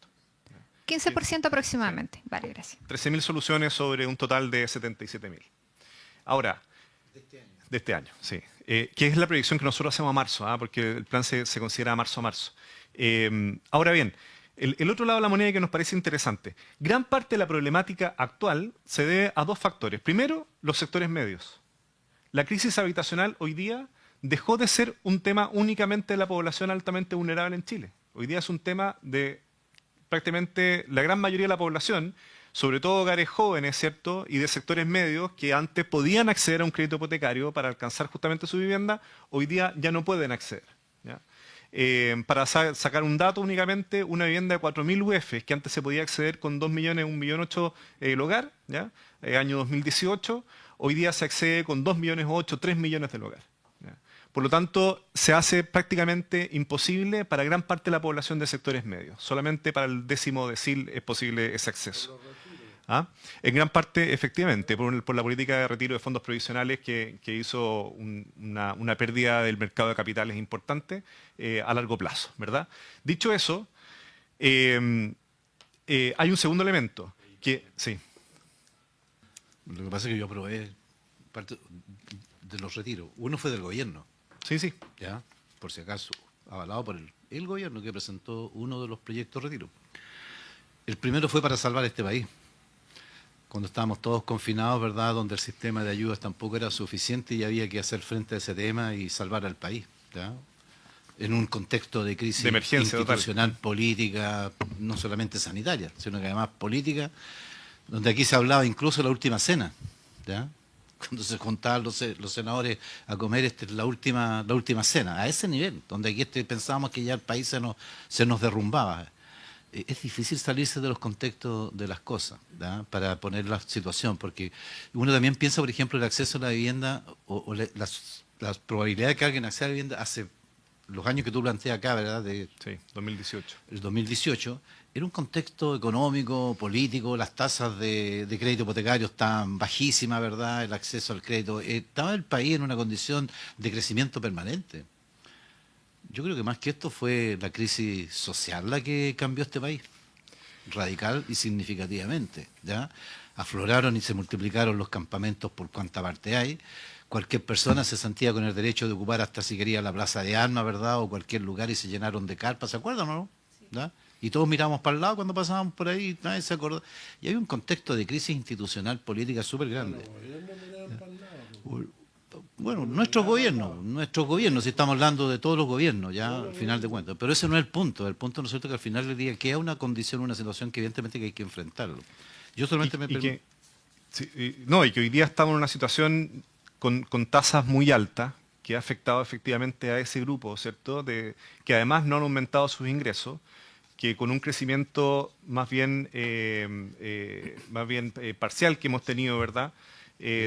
15% aproximadamente. Vale, gracias. 13.000 soluciones sobre un total de 77.000. Ahora, de este año, sí. Que es la proyección que nosotros hacemos a marzo, porque el plan se considera marzo a marzo. Ahora bien, el otro lado de la moneda que nos parece interesante. Gran parte de la problemática actual se debe a dos factores. Primero, los sectores medios. La crisis habitacional hoy día dejó de ser un tema únicamente de la población altamente vulnerable en Chile. Hoy día es un tema de prácticamente la gran mayoría de la población, sobre todo hogares jóvenes, ¿cierto?, y de sectores medios que antes podían acceder a un crédito hipotecario para alcanzar justamente su vivienda, hoy día ya no pueden acceder, ¿ya? Para sacar un dato únicamente, una vivienda de 4.000 UF, que antes se podía acceder con 2 millones, 1,8 millones el hogar, ¿ya? Año 2018, hoy día se accede con 2,8 millones, 3 millones del hogar, ¿ya? Por lo tanto, se hace prácticamente imposible para gran parte de la población de sectores medios. Solamente para el 10º decil es posible ese acceso. ¿Ah? En gran parte, efectivamente, por la política de retiro de fondos provisionales que hizo una pérdida del mercado de capitales importante a largo plazo, ¿verdad? Dicho eso, hay un segundo elemento que... Sí. Lo que pasa es que yo aprobé parte de los retiros. Uno fue del gobierno, Sí, sí. ¿ya? Por si acaso, avalado por el gobierno que presentó uno de los proyectos de retiro. El primero fue para salvar este país. Cuando estábamos todos confinados, ¿verdad?, donde el sistema de ayudas tampoco era suficiente y había que hacer frente a ese tema y salvar al país, ¿ya? En un contexto de crisis De emergencia institucional, total. política, no solamente sanitaria, sino que además política, donde aquí se hablaba incluso de la última cena, ¿ya? Cuando se juntaban los senadores a comer, la última cena, a ese nivel, donde aquí pensábamos que ya el país se nos derrumbaba. Es difícil salirse de los contextos de las cosas, ¿ya?, para poner la situación, porque uno también piensa, por ejemplo, el acceso a la vivienda o las probabilidades de que alguien acceda a la vivienda hace los años que tú planteas acá, ¿verdad? Sí, 2018. El 2018, era un contexto económico, político, las tasas de crédito hipotecario estaban bajísimas, ¿verdad? El acceso al crédito. Estaba el país en una condición de crecimiento permanente. Yo creo que más que esto fue la crisis social la que cambió este país, radical y significativamente, ¿ya? Afloraron y se multiplicaron los campamentos por cuanta parte hay. Cualquier persona se sentía con el derecho de ocupar hasta si quería la Plaza de Armas, ¿verdad? O cualquier lugar y se llenaron de carpas, ¿se acuerdan o no? ¿Ya? Y todos miramos para el lado cuando pasábamos por ahí, nadie se acordó. Y hay un contexto de crisis institucional política súper grande. Bueno, nuestros gobiernos, si estamos hablando de todos los gobiernos, ya al final de cuentas. Pero ese no es el punto. El punto, ¿no es cierto?, que al final del día queda una condición, una situación que evidentemente que hay que enfrentarlo. Yo solamente me pregunto. Y que hoy día estamos en una situación con tasas muy altas que ha afectado efectivamente a ese grupo, ¿cierto? Que además no han aumentado sus ingresos, que con un crecimiento más bien parcial que hemos tenido, ¿verdad?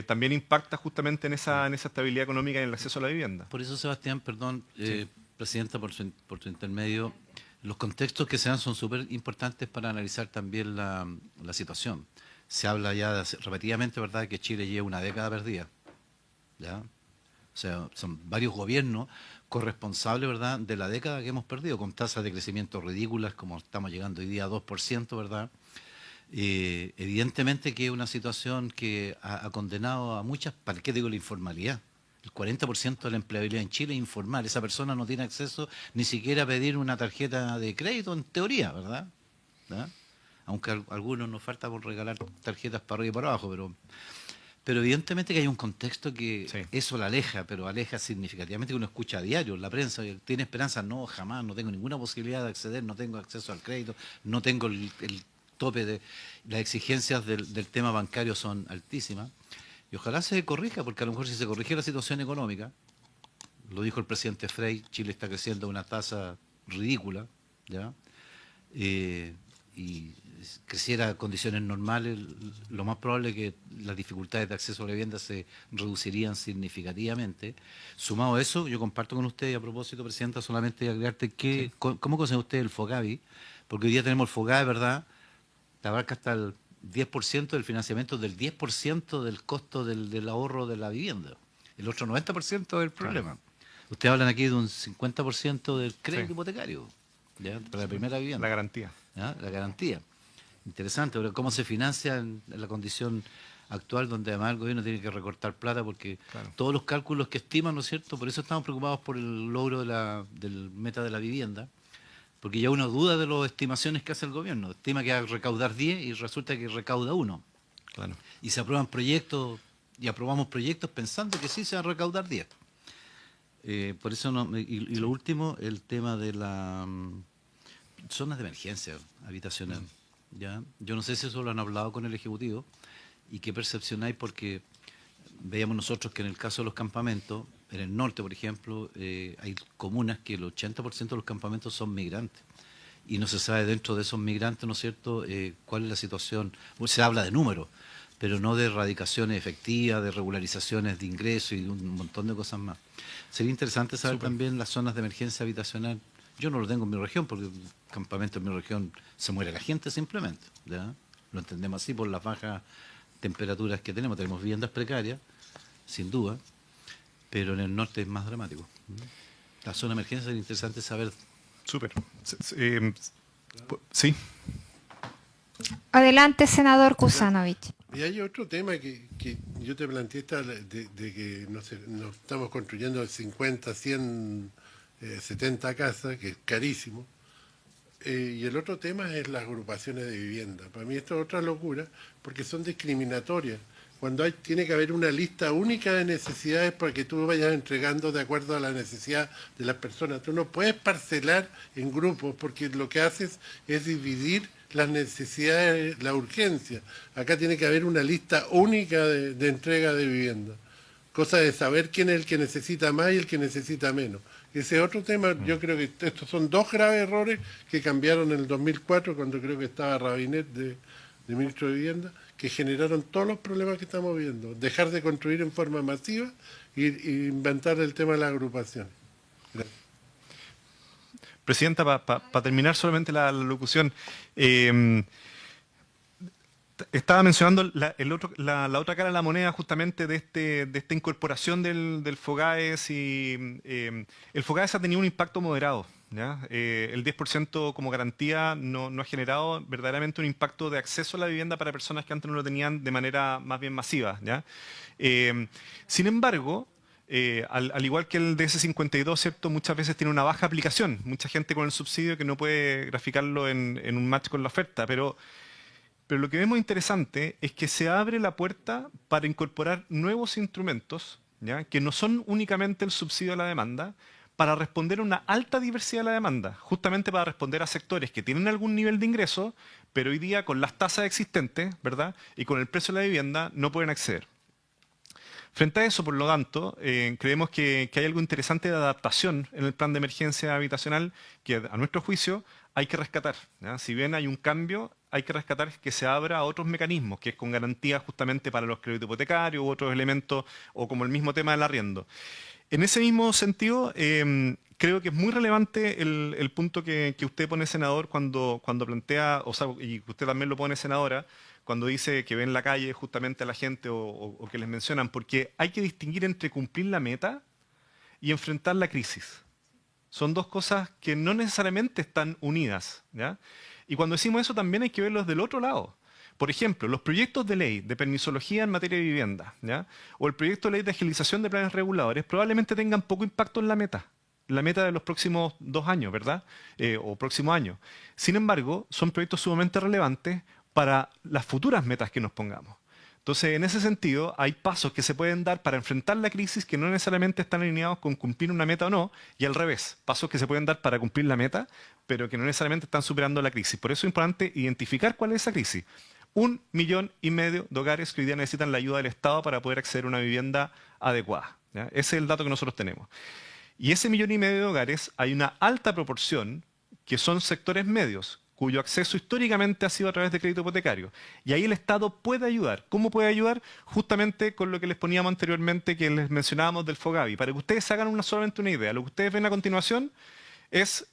También impacta justamente en esa estabilidad económica y en el acceso a la vivienda. Por eso, Sebastián, perdón, Presidenta, por su intermedio, los contextos que se dan son súper importantes para analizar también la situación. Se habla ya repetidamente, ¿verdad?, que Chile lleva una década perdida, ¿ya? O sea, son varios gobiernos corresponsables, ¿verdad?, de la década que hemos perdido, con tasas de crecimiento ridículas, como estamos llegando hoy día a 2%, ¿verdad? Evidentemente que es una situación que ha condenado a muchas, ¿para qué digo la informalidad? El 40% de la empleabilidad en Chile es informal. Esa persona no tiene acceso ni siquiera a pedir una tarjeta de crédito, en teoría, ¿verdad? ¿verdad? Aunque a algunos nos falta por regalar tarjetas para arriba y para abajo, pero evidentemente que hay un contexto que eso la aleja, pero aleja significativamente, que uno escucha a diario en la prensa. ¿Tiene esperanza? No, jamás, no tengo ninguna posibilidad de acceder, no tengo acceso al crédito, no tengo el tope de las exigencias del tema bancario son altísimas. Y ojalá se corrija, porque a lo mejor si se corrige la situación económica, lo dijo el presidente Frey, Chile está creciendo a una tasa ridícula, ¿ya? Y creciera a condiciones normales, lo más probable es que las dificultades de acceso a la vivienda se reducirían significativamente. Sumado a eso, yo comparto con usted, y a propósito, Presidenta, solamente agregarte que, ¿cómo conoce usted el FOGAVI? Porque hoy día tenemos el FOGAVI, ¿verdad? Te abarca hasta el 10% del financiamiento, del 10% del costo del ahorro de la vivienda. El otro 90% del problema. Claro. Ustedes hablan aquí de un 50% del crédito hipotecario, ¿ya?, para la primera vivienda. La garantía. ¿Ya? La garantía. Interesante, pero ¿cómo se financia en la condición actual, donde además el gobierno tiene que recortar plata? Porque todos los cálculos que estiman, ¿no es cierto? Por eso estamos preocupados por el logro del meta de la vivienda, porque ya uno duda de las estimaciones que hace el gobierno. Estima que va a recaudar 10 y resulta que recauda 1. Claro. Y se aprueban proyectos, y aprobamos proyectos pensando que sí se va a recaudar 10. Por eso y lo último, el tema de las zonas de emergencia habitacional. ¿Ya? Yo no sé si eso lo han hablado con el Ejecutivo y qué percepción hay, porque veíamos nosotros que en el caso de los campamentos, en el norte, por ejemplo, hay comunas que el 80% de los campamentos son migrantes y no se sabe dentro de esos migrantes, ¿no es cierto?, cuál es la situación. Se habla de números, pero no de erradicaciones efectivas, de regularizaciones de ingresos y de un montón de cosas más. Sería interesante saber también las zonas de emergencia habitacional. Yo no lo tengo en mi región, porque en campamento en mi región se muere la gente simplemente, ¿ya? Lo entendemos así por las bajas temperaturas que tenemos. Tenemos viviendas precarias, sin duda, pero en el norte es más dramático. La zona de emergencia sería interesante saber. Súper. Sí. Adelante, senador Kusanovich. Y hay otro tema que yo te planteé, de que nos estamos construyendo 50, 100, 70 casas, que es carísimo. Y el otro tema es las agrupaciones de vivienda. Para mí esto es otra locura, porque son discriminatorias. Cuando tiene que haber una lista única de necesidades para que tú vayas entregando de acuerdo a la necesidad de las personas. Tú no puedes parcelar en grupos, porque lo que haces es dividir las necesidades, la urgencia. Acá tiene que haber una lista única de entrega de vivienda. Cosa de saber quién es el que necesita más y el que necesita menos. Ese es otro tema. Yo creo que estos son dos graves errores que cambiaron en el 2004, cuando creo que estaba Rabinet de ministro de Vivienda, que generaron todos los problemas que estamos viendo. Dejar de construir en forma masiva y inventar el tema de las agrupaciones. Gracias. Presidenta, para terminar solamente la locución, estaba mencionando la otra cara de la moneda justamente de esta incorporación del FOGAES y el FOGAES ha tenido un impacto moderado. ¿Ya? El 10% como garantía no ha generado verdaderamente un impacto de acceso a la vivienda para personas que antes no lo tenían de manera más bien masiva. ¿Ya? Sin embargo, al igual que el DS52, ¿cierto? Muchas veces tiene una baja aplicación. Mucha gente con el subsidio que no puede graficarlo en un match con la oferta, pero lo que vemos interesante es que se abre la puerta para incorporar nuevos instrumentos, ¿ya? Que no son únicamente el subsidio a la demanda, para responder a una alta diversidad de la demanda, justamente para responder a sectores que tienen algún nivel de ingreso, pero hoy día con las tasas existentes, ¿verdad? Y con el precio de la vivienda no pueden acceder. Frente a eso, por lo tanto, creemos que hay algo interesante de adaptación en el plan de emergencia habitacional que, a nuestro juicio, hay que rescatar, ¿ya? Si bien hay un cambio, hay que rescatar que se abra a otros mecanismos, que es con garantía justamente para los créditos hipotecarios u otros elementos, o como el mismo tema del arriendo. En ese mismo sentido, creo que es muy relevante el punto que usted pone, senador, cuando plantea, o sea, y usted también lo pone, senadora, cuando dice que ve en la calle justamente a la gente o que les mencionan, porque hay que distinguir entre cumplir la meta y enfrentar la crisis. Son dos cosas que no necesariamente están unidas, ¿ya? Y cuando decimos eso también hay que verlos del otro lado. Por ejemplo, los proyectos de ley de permisología en materia de vivienda, ¿ya? O el proyecto de ley de agilización de planes reguladores probablemente tengan poco impacto en la meta de los próximos 2 años, ¿verdad? O próximo año. Sin embargo, son proyectos sumamente relevantes para las futuras metas que nos pongamos. Entonces, en ese sentido, hay pasos que se pueden dar para enfrentar la crisis que no necesariamente están alineados con cumplir una meta o no, y al revés, pasos que se pueden dar para cumplir la meta, pero que no necesariamente están superando la crisis. Por eso es importante identificar cuál es esa crisis. 1,5 millones de hogares que hoy día necesitan la ayuda del Estado para poder acceder a una vivienda adecuada, ¿ya? Ese es el dato que nosotros tenemos. Y ese 1,5 millones de hogares, hay una alta proporción que son sectores medios, cuyo acceso históricamente ha sido a través de crédito hipotecario. Y ahí el Estado puede ayudar. ¿Cómo puede ayudar? Justamente con lo que les poníamos anteriormente, que les mencionábamos del FOGAVI. Para que ustedes hagan solamente una idea, lo que ustedes ven a continuación es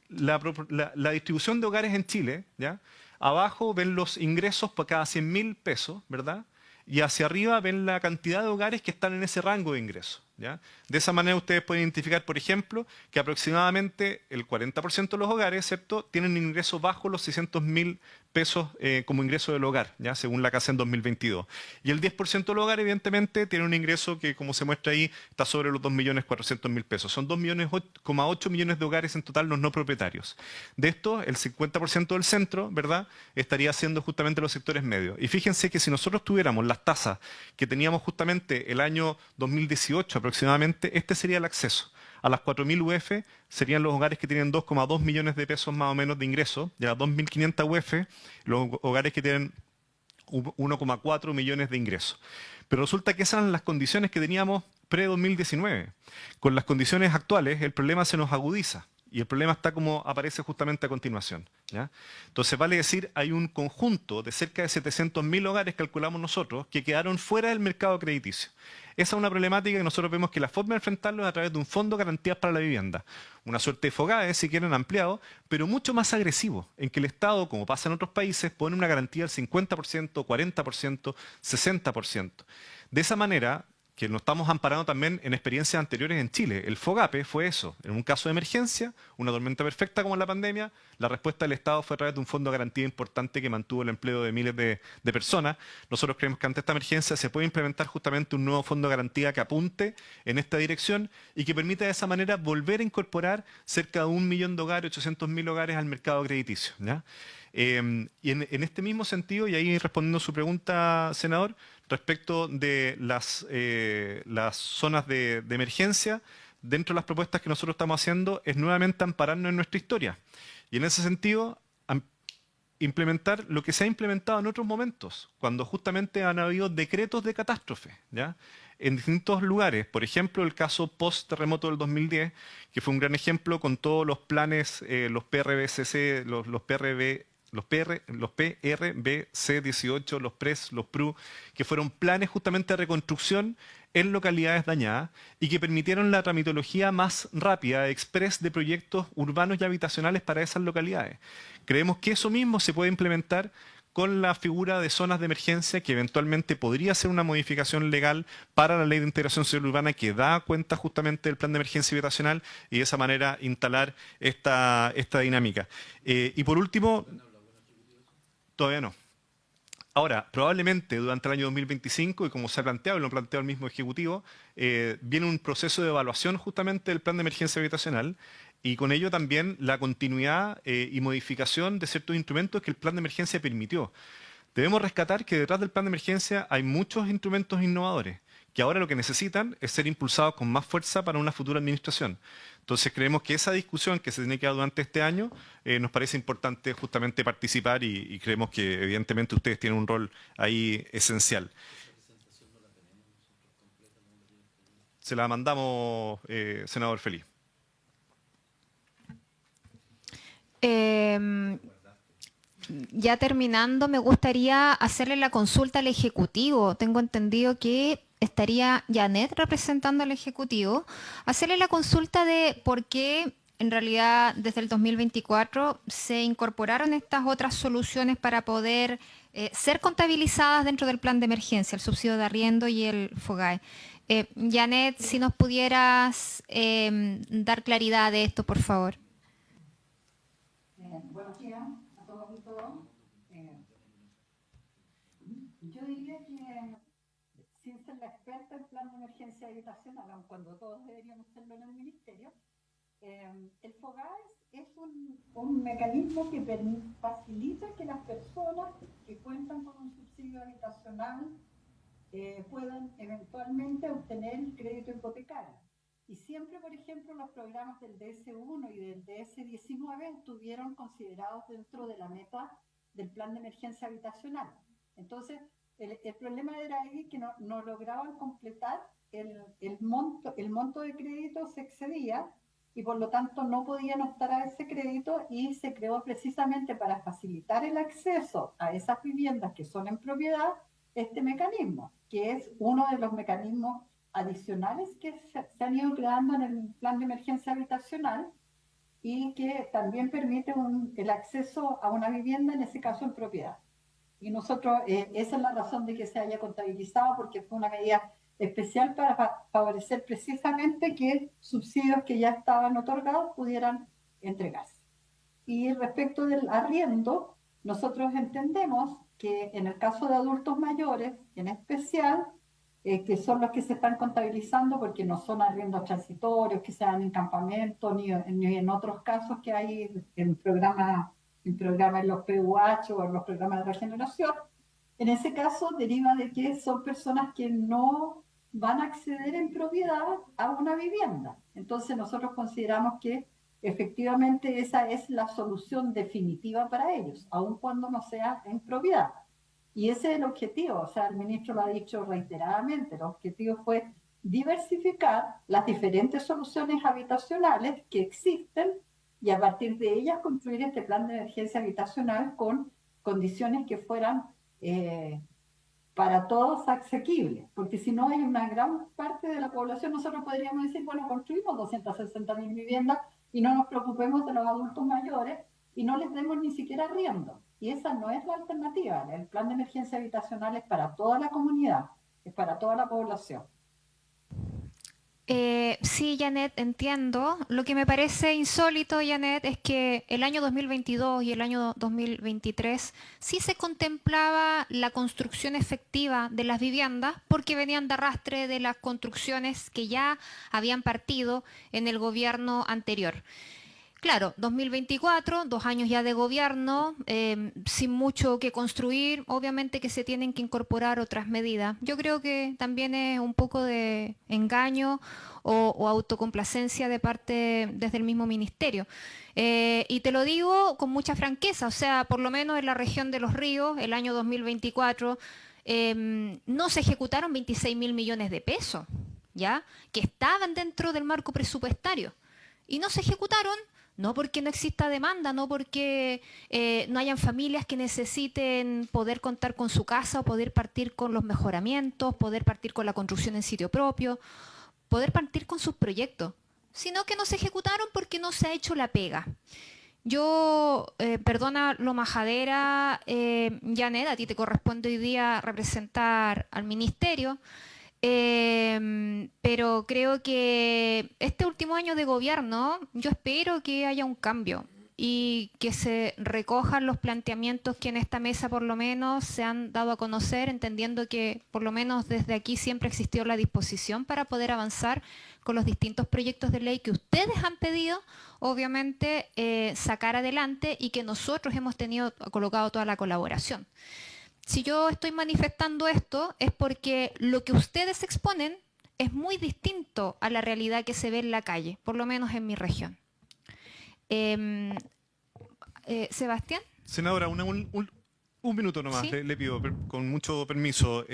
la distribución de hogares en Chile, ¿ya? Abajo ven los ingresos por cada 100.000 pesos, ¿verdad? Y hacia arriba ven la cantidad de hogares que están en ese rango de ingresos, ¿ya? De esa manera ustedes pueden identificar, por ejemplo, que aproximadamente el 40% de los hogares, ¿cierto?, tienen ingresos bajo los 600.000 pesos como ingreso del hogar, ¿ya?, según la CACEN 2022. Y el 10% del hogar, evidentemente, tiene un ingreso que, como se muestra ahí, está sobre los 2.400.000 pesos. Son 2,8 millones de hogares en total los no propietarios. De estos, el 50% del centro, ¿verdad?, estaría siendo justamente los sectores medios. Y fíjense que si nosotros tuviéramos las tasas que teníamos justamente el año 2018 aproximadamente, este sería el acceso. A las 4.000 UF serían los hogares que tienen 2,2 millones de pesos más o menos de ingresos, y a las 2.500 UF los hogares que tienen 1,4 millones de ingresos. Pero resulta que esas eran las condiciones que teníamos pre-2019. Con las condiciones actuales el problema se nos agudiza. Y el problema está como aparece justamente a continuación, ¿ya? Entonces, vale decir, hay un conjunto de cerca de 700.000 hogares, calculamos nosotros, que quedaron fuera del mercado crediticio. Esa es una problemática que nosotros vemos que la forma de enfrentarlo es a través de un fondo de garantías para la vivienda. Una suerte de FOGAES, si quieren, ampliado, pero mucho más agresivo, en que el Estado, como pasa en otros países, pone una garantía del 50%, 40%, 60%. De esa manera, que nos estamos amparando también en experiencias anteriores en Chile. El FOGAPE fue eso. En un caso de emergencia, una tormenta perfecta como la pandemia, la respuesta del Estado fue a través de un fondo de garantía importante que mantuvo el empleo de miles de personas. Nosotros creemos que ante esta emergencia se puede implementar justamente un nuevo fondo de garantía que apunte en esta dirección y que permita de esa manera volver a incorporar cerca de 1 millón de hogares, 800.000 hogares al mercado crediticio, ¿ya? Y en este mismo sentido, y ahí respondiendo a su pregunta, senador, respecto de las zonas de emergencia, dentro de las propuestas que nosotros estamos haciendo es nuevamente ampararnos en nuestra historia. Y en ese sentido, implementar lo que se ha implementado en otros momentos, cuando justamente han habido decretos de catástrofe, ¿ya?, en distintos lugares. Por ejemplo, el caso post-terremoto del 2010, que fue un gran ejemplo con todos los planes, los PRBCC, los PRBCC, los PRBC18, los PRES, los PRU, que fueron planes justamente de reconstrucción en localidades dañadas y que permitieron la tramitología más rápida, express, de proyectos urbanos y habitacionales para esas localidades. Creemos que eso mismo se puede implementar con la figura de zonas de emergencia, que eventualmente podría ser una modificación legal para la Ley de Integración Social Urbana, que da cuenta justamente del plan de emergencia habitacional, y de esa manera instalar esta dinámica. Y por último, todavía no. Ahora, probablemente durante el año 2025, y como se ha planteado, y lo ha planteado el mismo Ejecutivo, viene un proceso de evaluación justamente del plan de emergencia habitacional, y con ello también la continuidad y modificación de ciertos instrumentos que el plan de emergencia permitió. Debemos rescatar que detrás del plan de emergencia hay muchos instrumentos innovadores, que ahora lo que necesitan es ser impulsados con más fuerza para una futura administración. Entonces creemos que esa discusión que se tiene que dar durante este año nos parece importante justamente participar, y creemos que evidentemente ustedes tienen un rol ahí esencial. Se la mandamos, senador Feliz. Ya terminando, me gustaría hacerle la consulta al Ejecutivo. Tengo entendido que estaría Janet representando al Ejecutivo. Hacerle la consulta de por qué en realidad desde el 2024 se incorporaron estas otras soluciones para poder ser contabilizadas dentro del plan de emergencia, el subsidio de arriendo y el FOGAE. Janet, si nos pudieras dar claridad de esto, por favor. Buenos días a todos y todas. Yo diría que, sin ser la experta en plan de emergencia habitacional, aun cuando todos deberíamos serlo en el Ministerio, el FOGAE es un mecanismo que facilita que las personas que cuentan con un subsidio habitacional puedan eventualmente obtener el crédito hipotecario. Y siempre, por ejemplo, los programas del DS1 y del DS19 estuvieron considerados dentro de la meta del plan de emergencia habitacional. Entonces, el problema era ahí que no lograban completar el monto de crédito se excedía y por lo tanto no podían optar a ese crédito, y se creó precisamente para facilitar el acceso a esas viviendas que son en propiedad este mecanismo, que es uno de los mecanismos adicionales que se han ido creando en el plan de emergencia habitacional y que también permite el acceso a una vivienda, en ese caso en propiedad. Y nosotros, esa es la razón de que se haya contabilizado, porque fue una medida especial para favorecer precisamente que subsidios que ya estaban otorgados pudieran entregarse. Y respecto del arriendo, nosotros entendemos que en el caso de adultos mayores, en especial, que son los que se están contabilizando porque no son arriendos transitorios, que sean en campamento, ni en otros casos que hay en programas en los PUH o en los programas de regeneración. En ese caso deriva de que son personas que no van a acceder en propiedad a una vivienda. Entonces nosotros consideramos que efectivamente esa es la solución definitiva para ellos, aun cuando no sea en propiedad. Y ese es el objetivo, o sea, el ministro lo ha dicho reiteradamente, el objetivo fue diversificar las diferentes soluciones habitacionales que existen y a partir de ellas construir este plan de emergencia habitacional con condiciones que fueran para todos asequibles, porque si no hay una gran parte de la población, nosotros podríamos decir, bueno, construimos 260.000 viviendas y no nos preocupemos de los adultos mayores y no les demos ni siquiera arriendo. Y esa no es la alternativa. El plan de emergencia habitacional es para toda la comunidad, es para toda la población. Sí, Janet, entiendo. Lo que me parece insólito, Janet, es que el año 2022 y el año 2023 sí se contemplaba la construcción efectiva de las viviendas porque venían de arrastre de las construcciones que ya habían partido en el gobierno anterior. Claro, 2024, 2 años ya de gobierno, sin mucho que construir, obviamente que se tienen que incorporar otras medidas. Yo creo que también es un poco de engaño o autocomplacencia de parte desde el mismo ministerio. Y te lo digo con mucha franqueza, o sea, por lo menos en la región de Los Ríos, el año 2024, no se ejecutaron 26.000 millones de pesos, ¿ya? Que estaban dentro del marco presupuestario. Y no se ejecutaron No porque no exista demanda, no porque no hayan familias que necesiten poder contar con su casa o poder partir con los mejoramientos, poder partir con la construcción en sitio propio, poder partir con sus proyectos, sino que no se ejecutaron porque no se ha hecho la pega. Yo, perdona lo majadera, Janet, a ti te corresponde hoy día representar al ministerio, pero creo que este último año de gobierno, yo espero que haya un cambio y que se recojan los planteamientos que en esta mesa por lo menos se han dado a conocer, entendiendo que por lo menos desde aquí siempre existió la disposición para poder avanzar con los distintos proyectos de ley que ustedes han pedido, obviamente, sacar adelante y que nosotros hemos colocado toda la colaboración. Si yo estoy manifestando esto es porque lo que ustedes exponen es muy distinto a la realidad que se ve en la calle, por lo menos en mi región. Sebastián. Senadora, un minuto nomás, ¿Sí? le pido, con mucho permiso.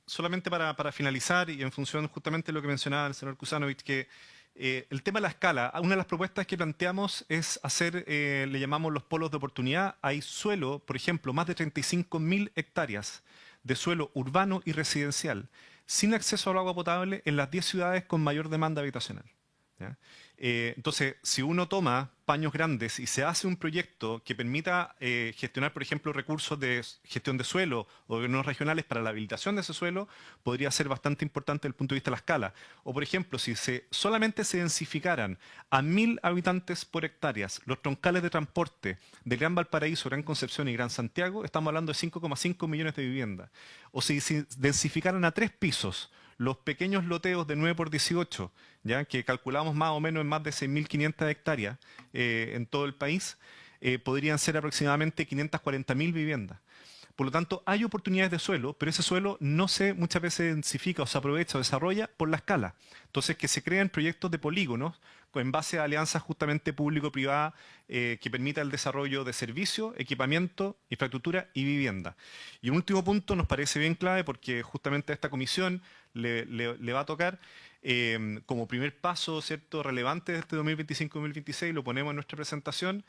Solamente para finalizar y en función justamente de lo que mencionaba el senador Kusanovich, que el tema de la escala, una de las propuestas que planteamos es hacer, le llamamos los polos de oportunidad. Hay suelo, por ejemplo, más de 35.000 hectáreas de suelo urbano y residencial, sin acceso al agua potable en las 10 ciudades con mayor demanda habitacional, ¿ya? Entonces, si uno toma paños grandes y se hace un proyecto que permita gestionar, por ejemplo, recursos de gestión de suelo o gobiernos regionales para la habilitación de ese suelo, podría ser bastante importante desde el punto de vista de la escala. O, por ejemplo, si solamente se densificaran a 1.000 habitantes por hectáreas los troncales de transporte de Gran Valparaíso, Gran Concepción y Gran Santiago, estamos hablando de 5,5 millones de viviendas. O si densificaran a 3 pisos los pequeños loteos de 9 por 18, ¿ya? Que calculamos más o menos en más de 6.500 hectáreas en todo el país, podrían ser aproximadamente 540.000 viviendas. Por lo tanto, hay oportunidades de suelo, pero ese suelo no se muchas veces densifica o se aprovecha o desarrolla por la escala. Entonces, que se crean proyectos de polígonos en base a alianzas justamente público-privadas que permita el desarrollo de servicios, equipamiento, infraestructura y vivienda. Y un último punto nos parece bien clave porque justamente a esta comisión le va a tocar como primer paso, ¿cierto?, relevante de este 2025-2026, lo ponemos en nuestra presentación,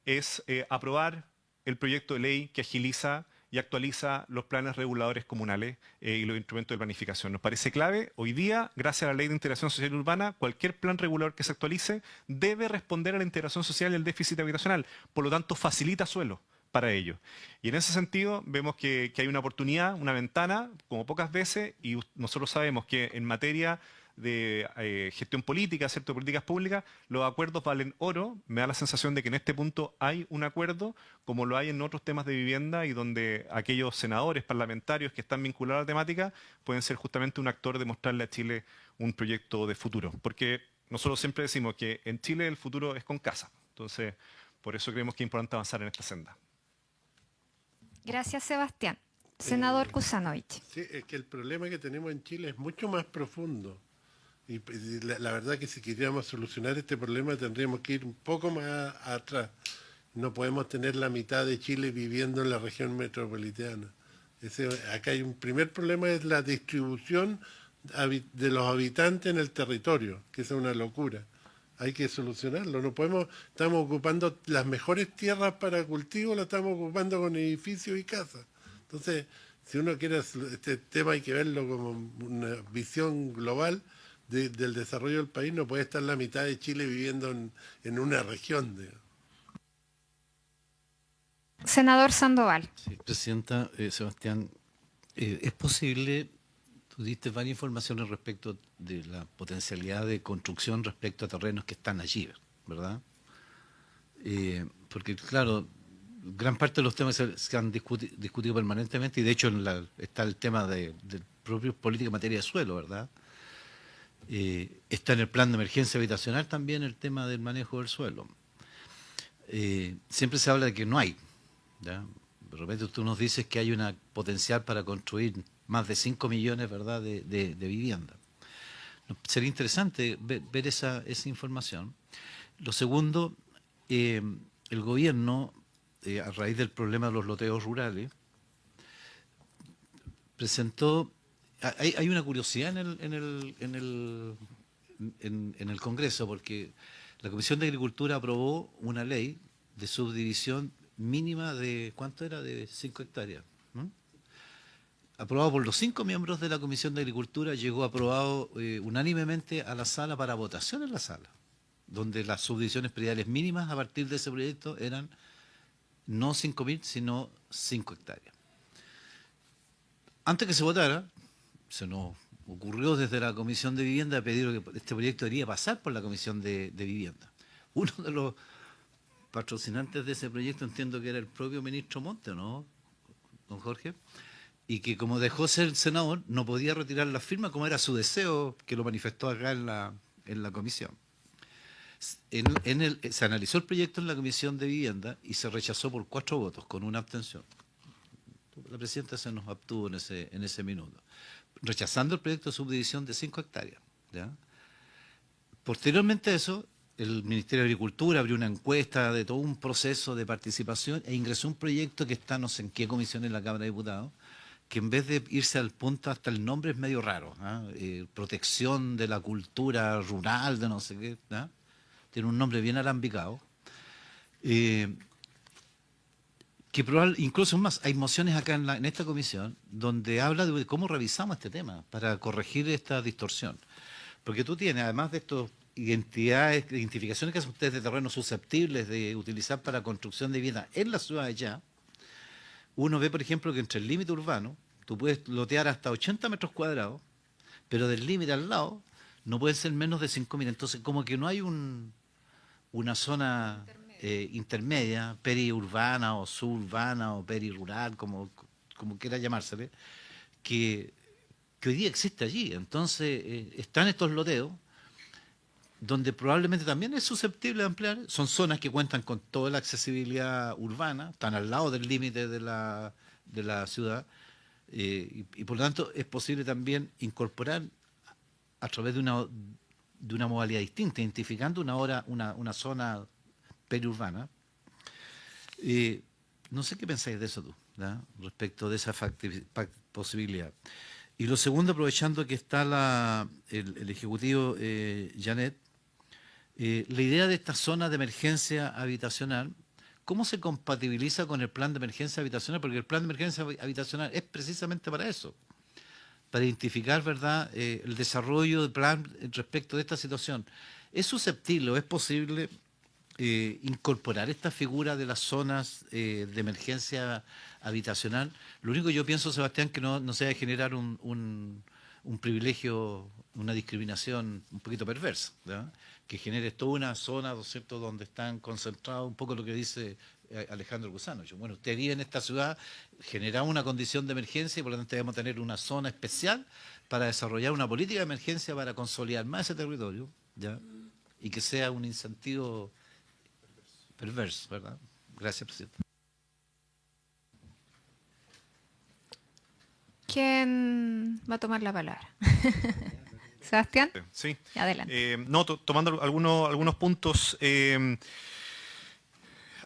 es aprobar el proyecto de ley que agiliza y actualiza los planes reguladores comunales y los instrumentos de planificación. Nos parece clave. Hoy día, gracias a la Ley de Integración Social y Urbana, cualquier plan regulador que se actualice debe responder a la integración social y al déficit habitacional. Por lo tanto, facilita suelo para ello. Y en ese sentido, vemos que hay una oportunidad, una ventana, como pocas veces, y nosotros sabemos que en materia de gestión política, ¿cierto?, políticas públicas, los acuerdos valen oro. Me da la sensación de que en este punto hay un acuerdo, como lo hay en otros temas de vivienda y donde aquellos senadores, parlamentarios que están vinculados a la temática pueden ser justamente un actor de mostrarle a Chile un proyecto de futuro. Porque nosotros siempre decimos que en Chile el futuro es con casa. Entonces, por eso creemos que es importante avanzar en esta senda. Gracias, Sebastián. Senador Kusanovich. Sí, es que el problema que tenemos en Chile es mucho más profundo. Y la verdad que si queríamos solucionar este problema tendríamos que ir un poco más atrás. No podemos tener la mitad de Chile viviendo en la región metropolitana. Acá hay un primer problema, es la distribución de los habitantes en el territorio, que es una locura. Hay que solucionarlo. No podemos, estamos ocupando las mejores tierras para cultivo, las estamos ocupando con edificios y casas. Entonces, si uno quiere este tema hay que verlo como una visión global del desarrollo del país. No puede estar la mitad de Chile viviendo en una región. Senador Sandoval. Sí, Presidenta, Sebastián, ¿es posible, tú diste varias informaciones respecto de la potencialidad de construcción respecto a terrenos que están allí, ¿verdad? Porque, claro, gran parte de los temas se han discutido permanentemente y de hecho está el tema de propio política en materia de suelo, ¿verdad? Está en el plan de emergencia habitacional también el tema del manejo del suelo. Siempre se habla de que no hay, ¿ya? De repente tú nos dices que hay una potencial para construir más de 5 millones, ¿verdad?, de viviendas. Sería interesante ver esa información. Lo segundo, el gobierno, a raíz del problema de los loteos rurales, presentó... Hay una curiosidad en el Congreso, porque La Comisión de Agricultura aprobó una ley de subdivisión mínima de, ¿cuánto era? De 5 hectáreas. ¿No? Aprobado por los 5 miembros de la Comisión de Agricultura, llegó aprobado unánimemente a la sala para votación en la sala, donde las subdivisiones prediales mínimas a partir de ese proyecto eran no 5.000, sino 5 hectáreas. Antes que se votara, se nos ocurrió desde la Comisión de Vivienda pedir que este proyecto debería pasar por la Comisión de Vivienda. Uno de los patrocinantes de ese proyecto entiendo que era el propio ministro Monte, ¿no, don Jorge? Y que como dejó ser senador, no podía retirar la firma como era su deseo, que lo manifestó acá en la comisión. Se analizó el proyecto en la Comisión de Vivienda y se rechazó por 4 votos, con una abstención. La presidenta se nos abstuvo en ese minuto, rechazando el proyecto de subdivisión de 5 hectáreas. ¿Ya? Posteriormente a eso, el Ministerio de Agricultura abrió una encuesta de todo un proceso de participación e ingresó un proyecto que está no sé en qué comisión en la Cámara de Diputados, que en vez de irse al punto, hasta el nombre es medio raro. Protección de la cultura rural, de no sé qué. ¿Ah? Tiene un nombre bien alambicado. Incluso más, hay mociones acá en esta comisión donde habla de cómo revisamos este tema para corregir esta distorsión. Porque tú tienes, además de estos identificaciones que hacen ustedes de terrenos susceptibles de utilizar para construcción de vivienda en la ciudad de ya, uno ve, por ejemplo, que entre el límite urbano tú puedes lotear hasta 80 metros cuadrados, pero del límite al lado no pueden ser menos de 5.000. Entonces, como que no hay una zona intermedia, periurbana o suburbana o perirural, como quiera llamársele, que hoy día existe allí. Entonces, están estos loteos donde probablemente también es susceptible de ampliar. Son zonas que cuentan con toda la accesibilidad urbana, están al lado del límite de la ciudad, y por lo tanto es posible también incorporar a través de una modalidad distinta, identificando una zona periurbana. No sé qué pensáis de eso tú, ¿verdad? Respecto de esa posibilidad. Y lo segundo, aprovechando que está el Ejecutivo Janet, la idea de esta zona de emergencia habitacional, ¿cómo se compatibiliza con el plan de emergencia habitacional? Porque el plan de emergencia habitacional es precisamente para eso, para identificar, ¿verdad?, el desarrollo del plan respecto de esta situación. ¿Es susceptible o es posible incorporar esta figura de las zonas de emergencia habitacional? Lo único que yo pienso, Sebastián, que no se debe generar un privilegio, una discriminación un poquito perversa, ¿verdad? Que genere toda una zona, ¿no es cierto?, donde están concentrados, un poco lo que dice Alejandro Gusano. Bueno, usted vive en esta ciudad, generamos una condición de emergencia y por lo tanto debemos tener una zona especial para desarrollar una política de emergencia para consolidar más ese territorio, ¿ya? Y que sea un incentivo perverso, ¿verdad? Gracias, presidente. ¿Quién va a tomar la palabra? Sebastián. Sí. Adelante. Tomando algunos puntos,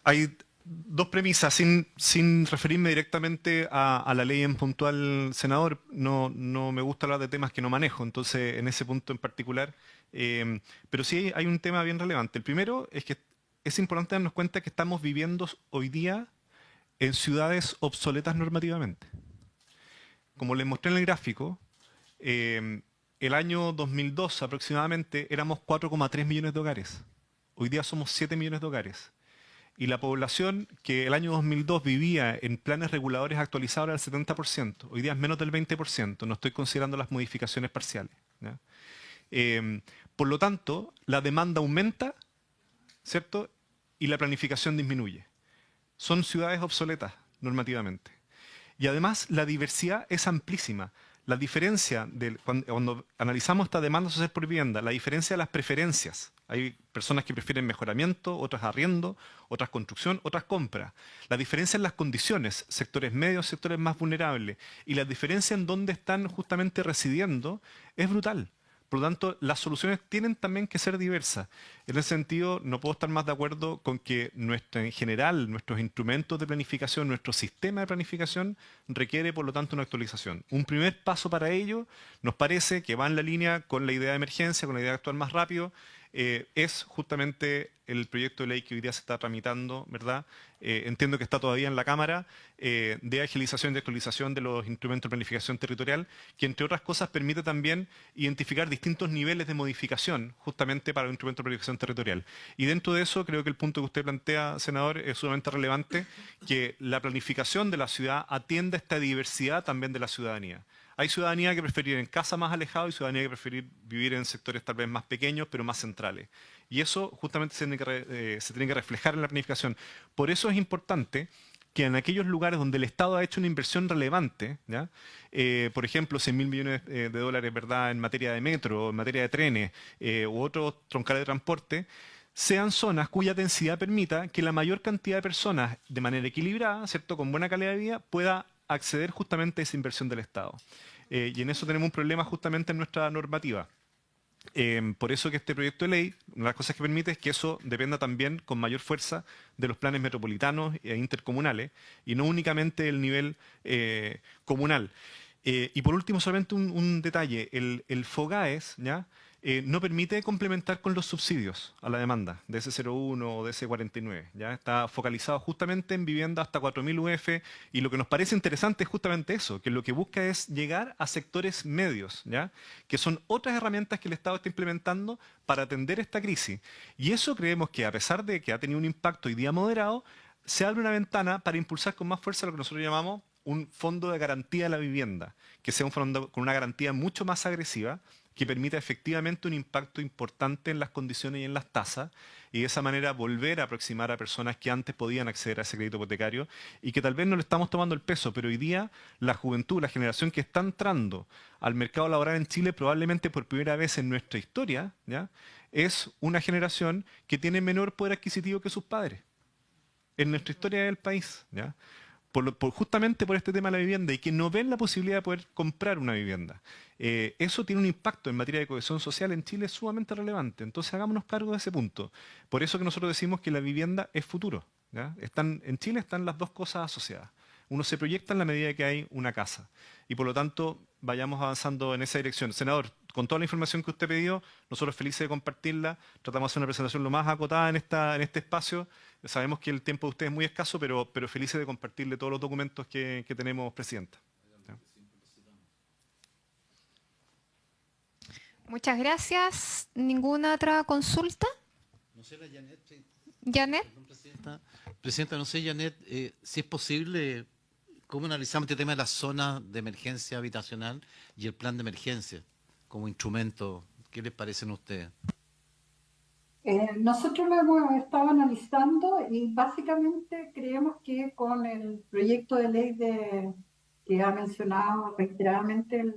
hay 2 premisas, sin referirme directamente a la ley en puntual, senador. No me gusta hablar de temas que no manejo, entonces en ese punto en particular. Pero sí hay un tema bien relevante. El primero es que es importante darnos cuenta que estamos viviendo hoy día en ciudades obsoletas normativamente. Como les mostré en el gráfico, el año 2002 aproximadamente éramos 4,3 millones de hogares. Hoy día somos 7 millones de hogares. Y la población que el año 2002 vivía en planes reguladores actualizados era el 70%. Hoy día es menos del 20%. No estoy considerando las modificaciones parciales, ¿ya? Por lo tanto, la demanda aumenta, ¿cierto? Y la planificación disminuye. Son ciudades obsoletas normativamente. Y además la diversidad es amplísima. La diferencia, cuando analizamos esta demanda social por vivienda, la diferencia de las preferencias. Hay personas que prefieren mejoramiento, otras arriendo, otras construcción, otras compra. La diferencia en las condiciones, sectores medios, sectores más vulnerables. Y la diferencia en dónde están justamente residiendo es brutal. Por lo tanto, las soluciones tienen también que ser diversas. En ese sentido, no puedo estar más de acuerdo con que en general nuestros instrumentos de planificación, nuestro sistema de planificación requiere, por lo tanto, una actualización. Un primer paso para ello nos parece que va en la línea con la idea de emergencia, con la idea de actuar más rápido, es justamente el proyecto de ley que hoy día se está tramitando, ¿verdad? Entiendo que está todavía en la Cámara, de agilización y actualización de los instrumentos de planificación territorial, que entre otras cosas permite también identificar distintos niveles de modificación justamente para los instrumentos de planificación territorial. Y dentro de eso creo que el punto que usted plantea, senador, es sumamente relevante, que la planificación de la ciudad atienda esta diversidad también de la ciudadanía. Hay ciudadanía que preferir en casa más alejado y ciudadanía que preferir vivir en sectores tal vez más pequeños, pero más centrales. Y eso justamente se tiene que reflejar en la planificación. Por eso es importante que en aquellos lugares donde el Estado ha hecho una inversión relevante, ¿ya? Por ejemplo, 100.000 millones de dólares, ¿verdad?, en materia de metro, en materia de trenes u otros troncales de transporte, sean zonas cuya densidad permita que la mayor cantidad de personas, de manera equilibrada, ¿cierto?, con buena calidad de vida, pueda acceder justamente a esa inversión del Estado. Y en eso tenemos un problema justamente en nuestra normativa. Por eso que este proyecto de ley, una de las cosas que permite es que eso dependa también con mayor fuerza de los planes metropolitanos e intercomunales y no únicamente del nivel comunal. Y por último, solamente un detalle, el FOGAES, ¿ya?, no permite complementar con los subsidios a la demanda de S01 o de S49. ¿Ya? Está focalizado justamente en vivienda hasta 4.000 UF y lo que nos parece interesante es justamente eso, que lo que busca es llegar a sectores medios, ¿ya?, que son otras herramientas que el Estado está implementando para atender esta crisis. Y eso creemos que a pesar de que ha tenido un impacto hoy día moderado, se abre una ventana para impulsar con más fuerza lo que nosotros llamamos un fondo de garantía de la vivienda, que sea un fondo con una garantía mucho más agresiva, que permita efectivamente un impacto importante en las condiciones y en las tasas, y de esa manera volver a aproximar a personas que antes podían acceder a ese crédito hipotecario y que tal vez no le estamos tomando el peso, pero hoy día la juventud, la generación que está entrando al mercado laboral en Chile, probablemente por primera vez en nuestra historia, ¿ya?, es una generación que tiene menor poder adquisitivo que sus padres en nuestra historia del país, ¿ya?, justamente por este tema de la vivienda y que no ven la posibilidad de poder comprar una vivienda. Eso tiene un impacto en materia de cohesión social en Chile sumamente relevante. Entonces hagámonos cargo de ese punto. Por eso que nosotros decimos que la vivienda es futuro, ¿ya? En Chile están las dos cosas asociadas. Uno se proyecta en la medida que hay una casa. Y por lo tanto, vayamos avanzando en esa dirección. Senador, con toda la información que usted pidió, nosotros felices de compartirla. Tratamos de hacer una presentación lo más acotada en este espacio. Sabemos que el tiempo de usted es muy escaso, pero felices de compartirle todos los documentos que tenemos, Presidenta. ¿Ya? Muchas gracias. ¿Ninguna otra consulta? No sé, la Janet. ¿Janet? Perdón, Presidenta, no sé, Janet, si es posible, ¿cómo analizamos este tema de las zonas de emergencia habitacional y el plan de emergencia como instrumento? ¿Qué les parecen a ustedes? Nosotros lo hemos estado analizando y básicamente creemos que con el proyecto de ley que ha mencionado reiteradamente el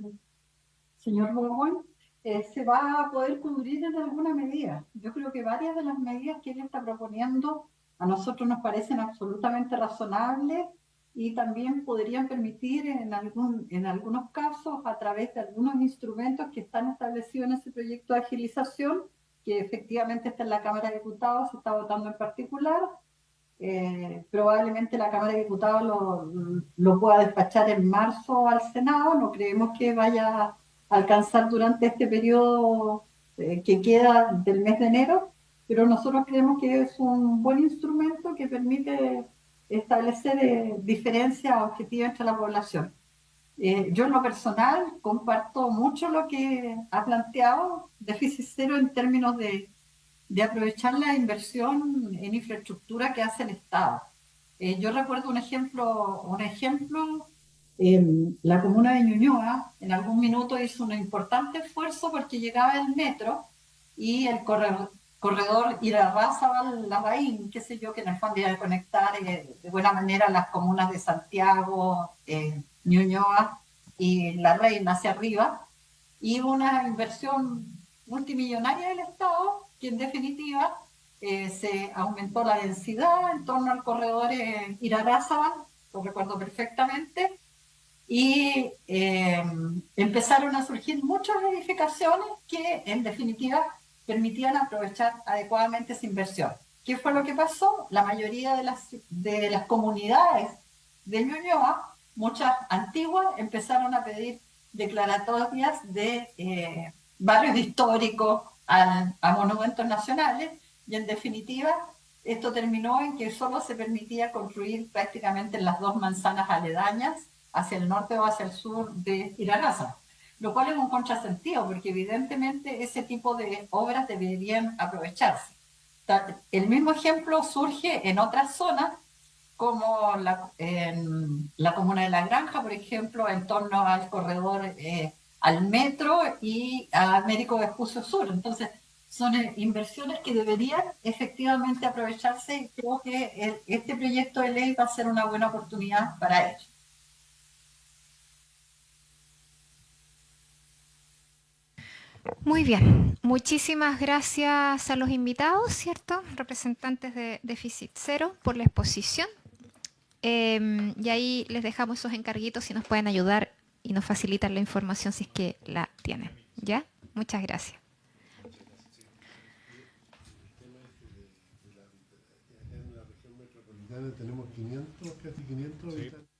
señor Bowen, se va a poder cubrir en alguna medida. Yo creo que varias de las medidas que él está proponiendo a nosotros nos parecen absolutamente razonables y también podrían permitir en algunos casos, a través de algunos instrumentos que están establecidos en ese proyecto de agilización, que efectivamente está en la Cámara de Diputados, se está votando en particular. Probablemente la Cámara de Diputados lo pueda despachar en marzo al Senado. No creemos que vaya a alcanzar durante este periodo que queda del mes de enero, pero nosotros creemos que es un buen instrumento que permite establecer diferencias objetivas entre la población. Yo en lo personal comparto mucho lo que ha planteado, déficit cero en términos de aprovechar la inversión en infraestructura que hace el Estado. Yo recuerdo un ejemplo, la comuna de Ñuñoa en algún minuto hizo un importante esfuerzo porque llegaba el metro y el corredor Irarrázaval-Larraín, qué sé yo, que en el fondo iba a conectar de buena manera las comunas de Santiago, Ñuñoa y Larraín hacia arriba, y una inversión multimillonaria del Estado que en definitiva se aumentó la densidad en torno al corredor Irarrázaval, lo recuerdo perfectamente, y empezaron a surgir muchas edificaciones que en definitiva permitían aprovechar adecuadamente esa inversión. ¿Qué fue lo que pasó? La mayoría de las comunidades de Ñuñoa, muchas antiguas, empezaron a pedir declaratorias de barrios históricos, a monumentos nacionales, y en definitiva esto terminó en que solo se permitía construir prácticamente en las 2 manzanas aledañas, hacia el norte o hacia el sur de Irarrázaval, lo cual es un contrasentido, porque evidentemente ese tipo de obras deberían aprovecharse. El mismo ejemplo surge en otras zonas, como en la comuna de La Granja, por ejemplo, en torno al corredor, al metro y a Américo Vespucio Sur. Entonces, son inversiones que deberían efectivamente aprovecharse, y creo que este proyecto de ley va a ser una buena oportunidad para ello. Muy bien, muchísimas gracias a los invitados, ¿cierto? Representantes de Déficit Cero por la exposición. Y ahí les dejamos esos encarguitos si nos pueden ayudar y nos facilitan la información si es que la tienen. ¿Ya? Muchas gracias. En la región metropolitana tenemos 500, casi 500 habitantes.